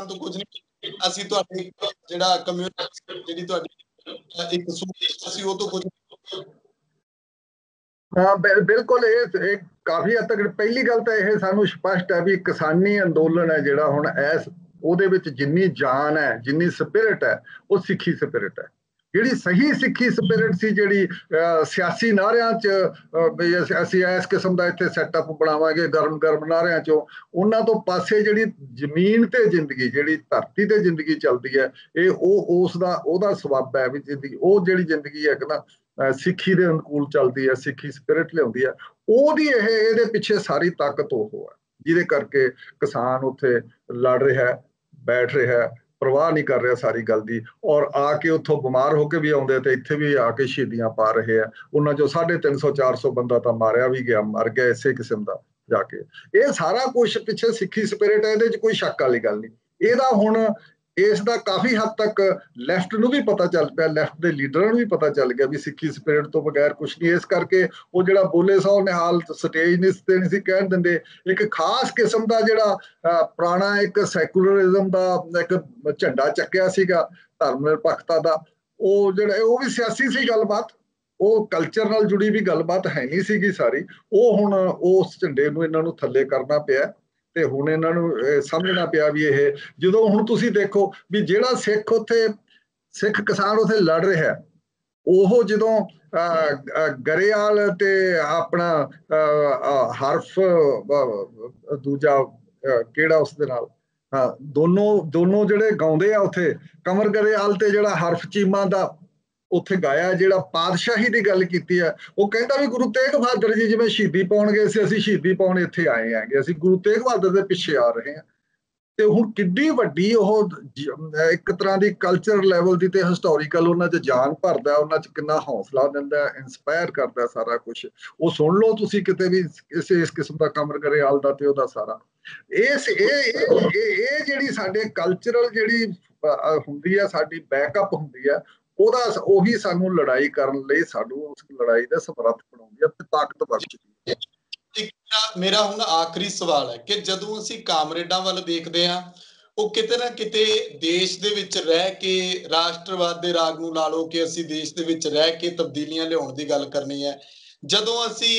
ਤੋਂ ਕੁਝ ਨਹੀਂ, ਅਸੀਂ ਤੁਹਾਡੇ ਜਿਹੜਾ ਕਮਿਊਨਿਟੀ ਜਿਹੜੀ ਤੁਹਾਡੀ ਇੱਕ ਅਸੀਂ ਉਹ ਤੋਂ ਕੁਝ। ਹਾਂ ਬਿਲਕੁਲ, ਇਹ ਕਾਫੀ ਹੱਦ ਤੱਕ ਪਹਿਲੀ ਗੱਲ ਤਾਂ ਇਹ ਸਾਨੂੰ ਸਪਸ਼ਟ ਹੈ ਵੀ ਕਿਸਾਨੀ ਅੰਦੋਲਨ ਹੈ ਜਿਹੜਾ ਹੁਣ ਉਹਦੇ ਵਿੱਚ ਜਿੰਨੀ ਜਾਨ ਹੈ, ਜਿੰਨੀ ਸਪਿਰਿਟ ਹੈ, ਉਹ ਸਿੱਖੀ ਸਪਿਰਿਟ ਹੈ। ਜਿਹੜੀ ਸਹੀ ਸਿੱਖੀ ਸਪਿਰਿਟ ਸੀ, ਜਿਹੜੀ ਸਿਆਸੀ ਨਾਅਰਿਆਂ 'ਚ ਅਸੀਂ ਇਸ ਕਿਸਮ ਦਾ ਇੱਥੇ ਸੈਟਅਪ ਬਣਾਵਾਂਗੇ ਗਰਮ ਗਰਮ ਨਾਅਰਿਆਂ 'ਚੋਂ, ਉਹਨਾਂ ਤੋਂ ਪਾਸੇ ਜਿਹੜੀ ਜ਼ਮੀਨ ਤੇ ਜ਼ਿੰਦਗੀ, ਜਿਹੜੀ ਧਰਤੀ ਤੇ ਜ਼ਿੰਦਗੀ ਚੱਲਦੀ ਹੈ, ਇਹ ਉਹਦਾ ਸਬੱਬ ਹੈ ਵੀ ਜ਼ਿੰਦਗੀ, ਉਹ ਜਿਹੜੀ ਜ਼ਿੰਦਗੀ ਹੈ ਕਿ ਨਾ ਸਿੱਖੀ ਦੇ ਅਨੁਕੂਲ ਚੱਲਦੀ ਹੈ, ਸਿੱਖੀ ਸਪਿਰਿਟ ਲਿਆਉਂਦੀ ਹੈ, ਉਹਦੀ ਇਹਦੇ ਪਿੱਛੇ ਸਾਰੀ ਤਾਕਤ ਉਹ ਹੈ ਜਿਹਦੇ ਕਰਕੇ ਕਿਸਾਨ ਉੱਥੇ ਲੜ ਰਿਹਾ, ਬੈਠ ਰਿਹਾ, ਪਰਵਾਹ ਨਹੀਂ ਕਰ ਰਿਹਾ ਸਾਰੀ ਗੱਲ ਦੀ, ਔਰ ਆ ਕੇ ਉੱਥੋਂ ਬਿਮਾਰ ਹੋ ਕੇ ਵੀ ਆਉਂਦੇ ਤੇ ਇੱਥੇ ਵੀ ਆ ਕੇ ਸ਼ਹੀਦੀਆਂ ਪਾ ਰਹੇ ਆ। ਉਹਨਾਂ ਚੋਂ 350-400 ਬੰਦਾ ਤਾਂ ਮਾਰਿਆ ਵੀ ਗਿਆ, ਮਰ ਗਿਆ ਇਸੇ ਕਿਸਮ ਦਾ ਜਾ ਕੇ। ਇਹ ਸਾਰਾ ਕੁਛ ਪਿੱਛੇ ਸਿੱਖੀ ਸਪਿਰਿਟ ਹੈ, ਇਹਦੇ 'ਚ ਕੋਈ ਸ਼ੱਕ ਵਾਲੀ ਗੱਲ ਨਹੀਂ। ਇਹਦਾ ਹੁਣ ਇਸ ਦਾ ਕਾਫੀ ਹੱਦ ਤੱਕ ਲੈਫਟ ਨੂੰ ਵੀ ਪਤਾ ਚੱਲ ਪਿਆ, ਲੈਫਟ ਦੇ ਲੀਡਰਾਂ ਨੂੰ ਵੀ ਪਤਾ ਚੱਲ ਗਿਆ ਵੀ ਸਿੱਖੀ ਸਪਿਰਿਟ ਤੋਂ ਬਗੈਰ ਕੁਛ ਨਹੀਂ। ਇਸ ਕਰਕੇ ਉਹ ਜਿਹੜਾ ਬੋਲੇ ਸੋ ਨਿਹਾਲ ਸਟੇਜ ਤੇ ਨਹੀਂ ਸੀ ਕਹਿਣ ਦਿੰਦੇ, ਇੱਕ ਖਾਸ ਕਿਸਮ ਦਾ ਜਿਹੜਾ ਪੁਰਾਣਾ ਇੱਕ ਸੈਕੂਲਰਿਜ਼ਮ ਦਾ ਇੱਕ ਝੰਡਾ ਚੱਕਿਆ ਸੀਗਾ ਧਰਮ ਨਿਰਪੱਖਤਾ ਦਾ, ਉਹ ਜਿਹੜਾ ਉਹ ਵੀ ਸਿਆਸੀ ਸੀ ਗੱਲਬਾਤ, ਉਹ ਕਲਚਰ ਨਾਲ ਜੁੜੀ ਵੀ ਗੱਲਬਾਤ ਹੈ ਨਹੀਂ ਸੀਗੀ ਸਾਰੀ। ਉਹ ਹੁਣ ਉਸ ਝੰਡੇ ਨੂੰ ਇਹਨਾਂ ਨੂੰ ਥੱਲੇ ਕਰਨਾ ਪਿਆ ਤੇ ਹੁਣ ਇਹਨਾਂ ਨੂੰ ਸਮਝਣਾ ਪਿਆ ਵੀ ਇਹ ਜਦੋਂ ਹੁਣ ਤੁਸੀਂ ਦੇਖੋ ਵੀ ਜਿਹੜਾ ਸਿੱਖ ਕਿਸਾਨ ਉੱਥੇ ਲੜ ਰਿਹਾ, ਉਹ ਜਦੋਂ ਗਰੇਵਾਲ ਤੇ ਆਪਣਾ ਹਰਫ ਦੂਜਾ ਕਿਹੜਾ ਉਸਦੇ ਨਾਲ ਦੋਨੋਂ ਜਿਹੜੇ ਗਾਉਂਦੇ ਆ ਉੱਥੇ, ਕਮਰ ਗਰੇਵਾਲ ਤੇ ਜਿਹੜਾ ਹਰਫ ਚੀਮਾ ਦਾ ਉੱਥੇ ਗਾਇਆ, ਜਿਹੜਾ ਪਾਤਸ਼ਾਹੀ ਦੀ ਗੱਲ ਕੀਤੀ ਹੈ, ਉਹ ਕਹਿੰਦਾ ਵੀ ਗੁਰੂ ਤੇਗ ਬਹਾਦਰ ਜੀ ਜਿਵੇਂ ਸ਼ਹੀਦੀ ਪਾਉਣ ਗਏ ਸੀ, ਅਸੀਂ ਸ਼ਹੀਦੀ ਪਾਉਣ ਇੱਥੇ ਆਏ ਹੈਗੇ, ਅਸੀਂ ਗੁਰੂ ਤੇਗ ਬਹਾਦਰ ਦੇ ਪਿੱਛੇ ਆ ਰਹੇ ਹਾਂ। ਤੇ ਹੁਣ ਕਿੱਡੀ ਵੱਡੀ ਉਹ ਇੱਕ ਤਰ੍ਹਾਂ ਦੀ ਕਲਚਰ ਲੈਵਲ ਦੀ ਤੇ ਹਿਸਟੋਰੀਕਲ ਉਹਨਾਂ 'ਚ ਜਾਨ ਭਰਦਾ, ਉਹਨਾਂ 'ਚ ਕਿੰਨਾ ਹੌਸਲਾ ਦਿੰਦਾ, ਇੰਸਪਾਇਰ ਕਰਦਾ ਸਾਰਾ ਕੁਛ। ਉਹ ਸੁਣ ਲਓ ਤੁਸੀਂ ਕਿਤੇ ਵੀ ਇਸ ਕਿਸਮ ਦਾ ਕਮਰ ਗਰੇਵਾਲ ਦਾ ਤੇ ਉਹਦਾ ਸਾਰਾ ਇਹ ਜਿਹੜੀ ਸਾਡੇ ਕਲਚਰਲ ਜਿਹੜੀ ਹੁੰਦੀ ਆ, ਸਾਡੀ ਬੈਕਅਪ ਹੁੰਦੀ ਆ, ਉਹੀ ਸਾਨੂੰ ਲੜਾਈ ਕਰਨ ਲਈ ਸਾਨੂੰ ਉਸ ਲੜਾਈ ਦਾ ਸਮਰੱਥ ਬਣਾਉਂਦੀ ਹੈ ਤੇ ਤਾਕਤ ਬਖਸ਼ਦੀ ਹੈ। ਮੇਰਾ ਹੁਣ ਆਖਰੀ ਸਵਾਲ ਹੈ ਕਿ ਜਦੋਂ ਅਸੀਂ ਕਾਮਰੇਡਾਂ ਵੱਲ ਦੇਖਦੇ ਹਾਂ, ਉਹ ਕਿਤੇ ਨਾ ਕਿਤੇ ਦੇਸ਼ ਦੇ ਵਿੱਚ ਰਹਿ ਕੇ ਰਾਸ਼ਟਰਵਾਦ ਦੇ ਰਾਗ ਨੂੰ ਲਾ ਲਓ ਕਿ ਅਸੀਂ ਦੇਸ਼ ਦੇ ਵਿੱਚ ਰਹਿ ਕੇ ਤਬਦੀਲੀਆਂ ਲਿਆਉਣ ਦੀ ਗੱਲ ਕਰਨੀ ਹੈ। ਜਦੋਂ ਅਸੀਂ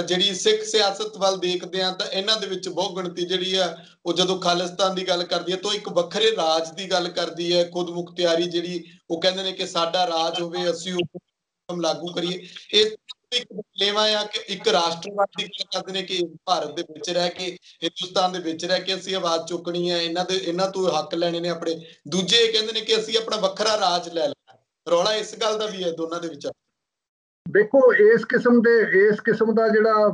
ਜਿਹੜੀ ਸਿੱਖ ਸਿਆਸਤ ਵੱਲ ਦੇਖਦੇ ਹਾਂ ਤਾਂ ਇਹਨਾਂ ਦੇ ਵਿੱਚ ਬਹੁ ਗਿਣਤੀ ਜਿਹੜੀ ਆ ਉਹ ਜਦੋਂ ਖਾਲਿਸਤਾਨ ਦੀ ਗੱਲ ਕਰਦੀ ਹੈ ਤਾਂ ਇੱਕ ਵੱਖਰੇ ਰਾਜ ਦੀ ਗੱਲ ਕਰਦੀ ਹੈ, ਖੁਦ ਮੁਖਤਿਆਰੀ ਜਿਹੜੀ ਉਹ ਕਹਿੰਦੇ ਨੇ ਕਿ ਸਾਡਾ ਰਾਜ ਹੋਵੇ, ਅਸੀਂ ਉਹ ਲਾਗੂ ਕਰੀਏ। ਇਹ ਇੱਕ ਬਦਲੇਵਾ ਆ ਕਿ ਇੱਕ ਰਾਸ਼ਟਰਵਾਦ ਦੀ ਗੱਲ ਕਰਦੇ ਨੇ ਕਿ ਭਾਰਤ ਦੇ ਵਿੱਚ ਰਹਿ ਕੇ, ਹਿੰਦੁਸਤਾਨ ਦੇ ਵਿੱਚ ਰਹਿ ਕੇ ਅਸੀਂ ਆਵਾਜ਼ ਚੁੱਕਣੀ ਹੈ, ਇਹਨਾਂ ਤੋਂ ਹੱਕ ਲੈਣੇ ਨੇ ਆਪਣੇ। ਦੂਜੇ ਕਹਿੰਦੇ ਨੇ ਕਿ ਅਸੀਂ ਆਪਣਾ ਵੱਖਰਾ ਰਾਜ ਲੈ ਲੈਣਾ। ਰੌਲਾ ਇਸ ਗੱਲ ਦਾ ਵੀ ਹੈ ਦੋਨਾਂ ਦੇ ਵਿੱਚ। ਦੇਖੋ ਇਸ ਕਿਸਮ ਦਾ ਜਿਹੜਾ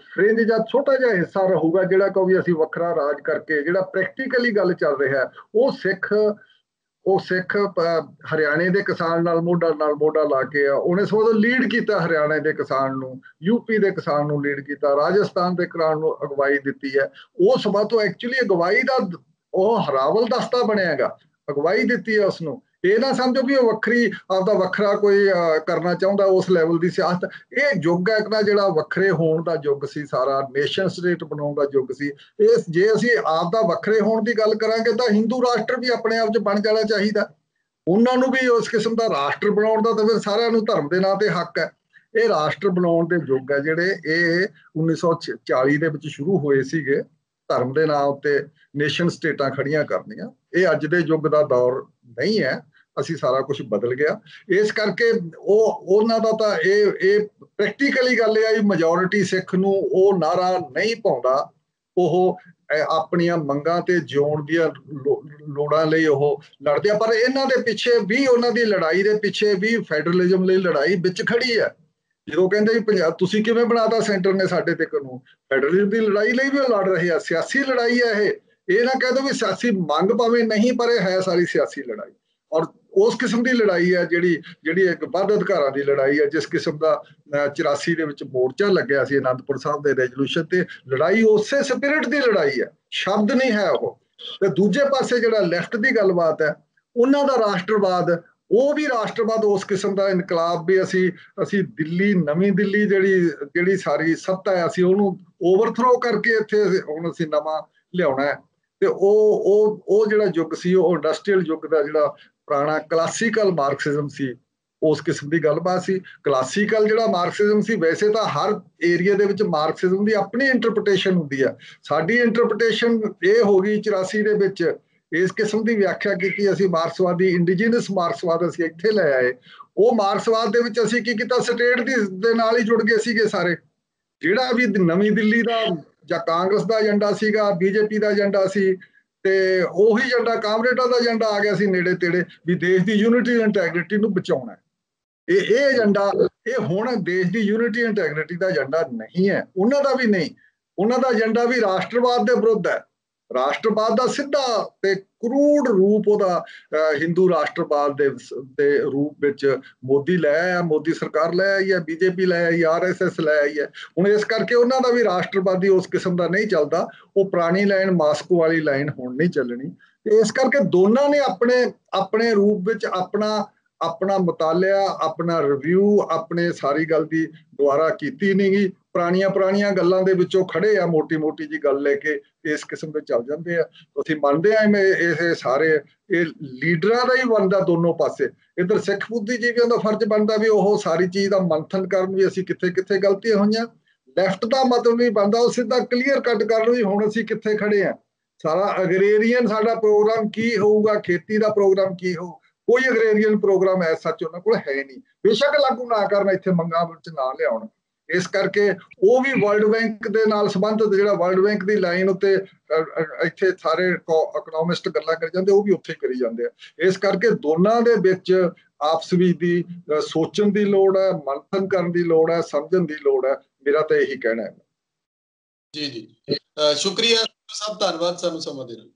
ਫਰਿੰਜ ਜਾਂ ਛੋਟਾ ਜਿਹਾ ਹਿੱਸਾ ਰਹੂਗਾ ਜਿਹੜਾ ਕਹੋ ਵੀ ਅਸੀਂ ਵੱਖਰਾ ਰਾਜ ਕਰਕੇ, ਜਿਹੜਾ ਪ੍ਰੈਕਟੀਕਲੀ ਗੱਲ ਚੱਲ ਰਿਹਾ, ਉਹ ਸਿੱਖ ਹਰਿਆਣੇ ਦੇ ਕਿਸਾਨ ਨਾਲ ਮੋਢਾ ਲਾ ਕੇ ਆ, ਉਹਨੇ ਸਗੋਂ ਲੀਡ ਕੀਤਾ ਹਰਿਆਣੇ ਦੇ ਕਿਸਾਨ ਨੂੰ, ਯੂਪੀ ਦੇ ਕਿਸਾਨ ਨੂੰ ਲੀਡ ਕੀਤਾ, ਰਾਜਸਥਾਨ ਦੇ ਕਿਸਾਨ ਨੂੰ ਅਗਵਾਈ ਦਿੱਤੀ ਹੈ। ਉਹ ਸਭਾ ਤੋਂ ਐਕਚੁਅਲੀ ਅਗਵਾਈ ਦਾ ਉਹ ਹਰਾਵਲ ਦਸਤਾ ਬਣਿਆਗਾ, ਅਗਵਾਈ ਦਿੱਤੀ ਹੈ ਉਸਨੂੰ। ਇਹ ਨਾ ਸਮਝੋ ਵੀ ਉਹ ਵੱਖਰੀ ਆਪਦਾ ਵੱਖਰਾ ਕੋਈ ਕਰਨਾ ਚਾਹੁੰਦਾ ਉਸ ਲੈਵਲ ਦੀ ਸਿਆਸਤ। ਇਹ ਯੁੱਗ ਹੈ ਨਾ ਜਿਹੜਾ ਵੱਖਰੇ ਹੋਣ ਦਾ ਯੁੱਗ ਸੀ, ਸਾਰਾ ਨੇਸ਼ਨ ਸਟੇਟ ਬਣਾਉਣ ਦਾ ਯੁੱਗ ਸੀ। ਜੇ ਅਸੀਂ ਆਪਦਾ ਵੱਖਰੇ ਹੋਣ ਦੀ ਗੱਲ ਕਰਾਂਗੇ ਤਾਂ ਹਿੰਦੂ ਰਾਸ਼ਟਰ ਵੀ ਆਪਣੇ ਆਪ 'ਚ ਬਣ ਜਾਣਾ ਚਾਹੀਦਾ। ਉਹਨਾਂ ਨੂੰ ਵੀ ਉਸ ਕਿਸਮ ਦਾ ਰਾਸ਼ਟਰ ਬਣਾਉਣ ਦਾ ਤਾਂ ਫਿਰ ਸਾਰਿਆਂ ਨੂੰ ਧਰਮ ਦੇ ਨਾਂ ਤੇ ਹੱਕ ਹੈ। ਇਹ ਰਾਸ਼ਟਰ ਬਣਾਉਣ ਦੇ ਯੁੱਗ ਹੈ ਜਿਹੜੇ ਇਹ 1940 ਦੇ ਵਿੱਚ ਸ਼ੁਰੂ ਹੋਏ ਸੀਗੇ, ਧਰਮ ਦੇ ਨਾਂ ਉੱਤੇ ਨੇਸ਼ਨ ਸਟੇਟਾਂ ਖੜੀਆਂ ਕਰਨੀਆਂ। ਇਹ ਅੱਜ ਦੇ ਯੁੱਗ ਦਾ ਦੌਰ ਨਹੀਂ ਹੈ, ਅਸੀਂ ਸਾਰਾ ਕੁਝ ਬਦਲ ਗਿਆ। ਇਸ ਕਰਕੇ ਉਹਨਾਂ ਦਾ ਤਾਂ ਇਹ ਪ੍ਰੈਕਟੀਕਲੀ ਗੱਲ ਇਹ ਆ ਵੀ ਮੈਜੋਰਿਟੀ ਸਿੱਖ ਨੂੰ ਉਹ ਨਾਰਾ ਨਹੀਂ ਪਾਉਂਦਾ, ਉਹ ਆਪਣੀਆਂ ਮੰਗਾਂ ਤੇ ਜਿਉਣ ਦੀਆਂ ਲੋੜਾਂ ਲਈ ਉਹ ਲੜਦੇ ਆ। ਪਰ ਇਹਨਾਂ ਦੇ ਪਿੱਛੇ ਵੀ, ਉਹਨਾਂ ਦੀ ਲੜਾਈ ਦੇ ਪਿੱਛੇ ਵੀ ਫੈਡਰਲਿਜ਼ਮ ਲਈ ਲੜਾਈ ਵਿੱਚ ਖੜੀ ਹੈ। ਜਦੋਂ ਕਹਿੰਦੇ ਵੀ ਪੰਜਾਬ ਤੁਸੀਂ ਕਿਵੇਂ ਬਣਾਤਾ ਸੈਂਟਰ ਨੇ ਸਾਡੇ ਤੇ ਕਾਨੂੰਨ, ਫੈਡਰਲਿਜ਼ਮ ਦੀ ਲੜਾਈ ਲਈ ਵੀ ਉਹ ਲੜ ਰਹੇ ਆ। ਸਿਆਸੀ ਲੜਾਈ ਹੈ ਇਹ ਨਾ ਕਹਿ ਦੋ ਵੀ ਸਿਆਸੀ ਮੰਗ ਭਾਵੇਂ ਨਹੀਂ, ਪਰ ਇਹ ਹੈ ਸਾਰੀ ਸਿਆਸੀ ਲੜਾਈ। ਔਰ ਉਸ ਕਿਸਮ ਦੀ ਲੜਾਈ ਹੈ ਜਿਹੜੀ ਇੱਕ ਵੱਧ ਅਧਿਕਾਰਾਂ ਦੀ ਲੜਾਈ ਹੈ। ਜਿਸ ਕਿਸਮ ਦਾ 84 ਦੇ ਵਿੱਚ ਮੋਰਚਾ ਲੱਗਿਆ ਸੀ ਅਨੰਦਪੁਰ ਸਾਹਿਬ ਦੇ ਰੈਜ਼ੋਲੂਸ਼ਨ ਤੇ, ਲੜਾਈ ਉਸੇ ਸਪਿਰਿਟ ਦੀ ਲੜਾਈ ਹੈ, ਸ਼ਬਦ ਨਹੀਂ ਹੈ ਉਹ। ਤੇ ਦੂਜੇ ਪਾਸੇ ਜਿਹੜਾ ਲੈਫਟ ਦੀ ਗੱਲਬਾਤ ਹੈ, ਉਹਨਾਂ ਦਾ ਰਾਸ਼ਟਰਵਾਦ, ਉਹ ਵੀ ਰਾਸ਼ਟਰਵਾਦ ਉਸ ਕਿਸਮ ਦਾ ਇਨਕਲਾਬ ਵੀ ਅਸੀਂ ਦਿੱਲੀ, ਨਵੀਂ ਦਿੱਲੀ ਜਿਹੜੀ ਸਾਰੀ ਸੱਤਾ ਹੈ, ਅਸੀਂ ਉਹਨੂੰ ਓਵਰਥਰੋ ਕਰਕੇ ਇੱਥੇ ਹੁਣ ਅਸੀਂ ਨਵਾਂ ਲਿਆਉਣਾ ਹੈ। ਤੇ ਉਹ ਜਿਹੜਾ ਯੁੱਗ ਸੀ, ਉਹ ਇੰਡਸਟਰੀਅਲ ਯੁੱਗ ਦਾ ਜਿਹੜਾ ਪੁਰਾਣਾ ਕਲਾਸੀਕਲ ਮਾਰਕਸਿਜ਼ਮ ਸੀ, ਉਸ ਕਿਸਮ ਦੀ ਗੱਲਬਾਤ ਸੀ। ਕਲਾਸੀਕਲ ਜਿਹੜਾ ਮਾਰਕਸਿਜ਼ਮ ਸੀ, ਵੈਸੇ ਤਾਂ ਹਰ ਏਰੀਆ ਦੇ ਵਿੱਚ ਮਾਰਕਸਿਜ਼ਮ ਦੀ ਆਪਣੀ ਇੰਟਰਪ੍ਰੀਟੇਸ਼ਨ ਹੁੰਦੀ ਆ। ਸਾਡੀ ਇੰਟਰਪ੍ਰੀਟੇਸ਼ਨ ਇਹ ਹੋ ਗਈ 84 ਦੇ ਵਿੱਚ, ਇਸ ਕਿਸਮ ਦੀ ਵਿਆਖਿਆ ਕੀਤੀ ਅਸੀਂ ਮਾਰਕਸਵਾਦੀ, ਇੰਡੀਜੀਨਸ ਮਾਰਕਸਵਾਦ ਅਸੀਂ ਇੱਥੇ ਲੈ ਆਏ। ਉਹ ਮਾਰਕਸਵਾਦ ਦੇ ਵਿੱਚ ਅਸੀਂ ਕੀ ਕੀਤਾ, ਸਟੇਟ ਦੇ ਨਾਲ ਹੀ ਜੁੜ ਗਏ ਸੀਗੇ ਸਾਰੇ। ਜਿਹੜਾ ਵੀ ਨਵੀਂ ਦਿੱਲੀ ਦਾ ਜਾਂ ਕਾਂਗਰਸ ਦਾ ਏਜੰਡਾ ਸੀਗਾ, ਬੀਜੇਪੀ ਦਾ ਏਜੰਡਾ ਸੀ, ਤੇ ਉਹੀ ਏਜੰਡਾ ਕਾਮਰੇਡਾਂ ਦਾ ਏਜੰਡਾ ਆ ਗਿਆ ਸੀ ਨੇੜੇ ਤੇੜੇ, ਵੀ ਦੇਸ਼ ਦੀ ਯੂਨਿਟੀ ਇੰਟੈਗ੍ਰਿਟੀ ਨੂੰ ਬਚਾਉਣਾ। ਇਹ ਏਜੰਡਾ, ਇਹ ਹੁਣ ਦੇਸ਼ ਦੀ ਯੂਨਿਟੀ ਇੰਟੈਗ੍ਰਿਟੀ ਦਾ ਏਜੰਡਾ ਨਹੀਂ ਹੈ, ਉਹਨਾਂ ਦਾ ਵੀ ਨਹੀਂ। ਉਹਨਾਂ ਦਾ ਏਜੰਡਾ ਵੀ ਰਾਸ਼ਟਰਵਾਦ ਦੇ ਵਿਰੁੱਧ ਹੈ। ਰਾਸ਼ਟਰਵਾਦ ਦਾ ਸਿੱਧਾ ਤੇ ਕਰੂੜ ਰੂਪ ਉਹਦਾ ਹਿੰਦੂ ਰਾਸ਼ਟਰਵਾਦ ਦੇ ਰੂਪ ਵਿੱਚ ਮੋਦੀ ਲੈ ਆਇਆ, ਮੋਦੀ ਸਰਕਾਰ ਲੈ ਆਈ ਹੈ, ਬੀਜੇਪੀ ਲੈ ਆਈ, RSS ਲੈ ਆਈ ਹੈ। ਹੁਣ ਇਸ ਕਰਕੇ ਉਹਨਾਂ ਦਾ ਵੀ ਰਾਸ਼ਟਰਵਾਦੀ ਉਸ ਕਿਸਮ ਦਾ ਨਹੀਂ ਚੱਲਦਾ। ਉਹ ਪੁਰਾਣੀ ਲਾਈਨ, ਮਾਸਕੋ ਵਾਲੀ ਲਾਈਨ ਹੁਣ ਨਹੀਂ ਚੱਲਣੀ। ਤੇ ਇਸ ਕਰਕੇ ਦੋਨਾਂ ਨੇ ਆਪਣੇ ਰੂਪ ਵਿੱਚ ਆਪਣਾ ਮੁਤਾਲਿਆ, ਆਪਣਾ ਰਿਵਿਊ, ਆਪਣੇ ਸਾਰੀ ਗੱਲ ਦੀ ਦੁਬਾਰਾ ਕੀਤੀ ਨਹੀਂ ਗਈ। ਪੁਰਾਣੀਆਂ ਗੱਲਾਂ ਦੇ ਵਿੱਚੋਂ ਖੜੇ ਆ, ਮੋਟੀ ਜੀ ਗੱਲ ਲੈ ਕੇ ਇਸ ਕਿਸਮ ਦੇ ਚੱਲ ਜਾਂਦੇ ਆ। ਅਸੀਂ ਮੰਨਦੇ ਆ ਇਹ ਸਾਰੇ ਇਹ ਲੀਡਰਾਂ ਦਾ ਹੀ ਬਣਦਾ ਦੋਨੋਂ ਪਾਸੇ। ਇੱਧਰ ਸਿੱਖ ਬੁੱਧੀਜੀਵੀਆਂ ਦਾ ਫਰਜ਼ ਬਣਦਾ ਵੀ ਉਹ ਸਾਰੀ ਚੀਜ਼ ਦਾ ਮੰਥਨ ਕਰਨ ਵੀ ਅਸੀਂ ਕਿੱਥੇ ਗਲਤੀਆਂ ਹੋਈਆਂ। ਲੈਫਟ ਦਾ ਮਤਲਬ ਨਹੀਂ ਬਣਦਾ ਉਹ ਸਿੱਧਾ ਕਲੀਅਰ ਕੱਟ ਕਰਨ ਵੀ ਹੁਣ ਅਸੀਂ ਕਿੱਥੇ ਖੜੇ ਆ। ਸਾਰਾ ਅਗਰੇਰੀਅਨ ਸਾਡਾ ਪ੍ਰੋਗਰਾਮ ਕੀ ਹੋਊਗਾ, ਖੇਤੀ ਦਾ ਪ੍ਰੋਗਰਾਮ ਕੀ ਹੋਊ, ਕੋਈ ਅਗਰੇਰੀਅਨ ਪ੍ਰੋਗਰਾਮ ਐ ਸੱਚ ਉਹਨਾਂ ਕੋਲ ਹੈ ਨਹੀਂ। ਬੇਸ਼ੱਕ ਲਾਗੂ ਨਾ ਕਰਨ, ਇੱਥੇ ਮੰਗਾਂ ਵਿੱਚ ਨਾ ਲਿਆਉਣ। ਇਸ ਕਰਕੇ ਉਹ ਵੀ ਵਰਲਡ ਬੈਂਕ ਦੇ ਨਾਲ ਸੰਬੰਧਿਤ, ਜਿਹੜਾ ਵਰਲਡ ਬੈਂਕ ਦੀ ਲਾਈਨ ਉੱਤੇ ਇੱਥੇ ਸਾਰੇ ਇਕਨੋਮਿਸਟ ਗੱਲਾਂ ਕਰੀ ਜਾਂਦੇ, ਉਹ ਵੀ ਉੱਥੇ ਕਰੀ ਜਾਂਦੇ ਆ। ਇਸ ਕਰਕੇ ਦੋਨਾਂ ਦੇ ਵਿੱਚ ਆਪਸ ਵਿੱਚ ਦੀ ਸੋਚਣ ਦੀ ਲੋੜ ਹੈ, ਮੰਥਨ ਕਰਨ ਦੀ ਲੋੜ ਹੈ, ਸਮਝਣ ਦੀ ਲੋੜ ਹੈ। ਮੇਰਾ ਤਾਂ ਇਹੀ ਕਹਿਣਾ ਹੈ। ਜੀ ਸ਼ੁਕਰੀਆ ਸਾਹਿਬ, ਧੰਨਵਾਦ ਸਾਨੂੰ ਸਮਾਂ ਦੇਣ ਲਈ।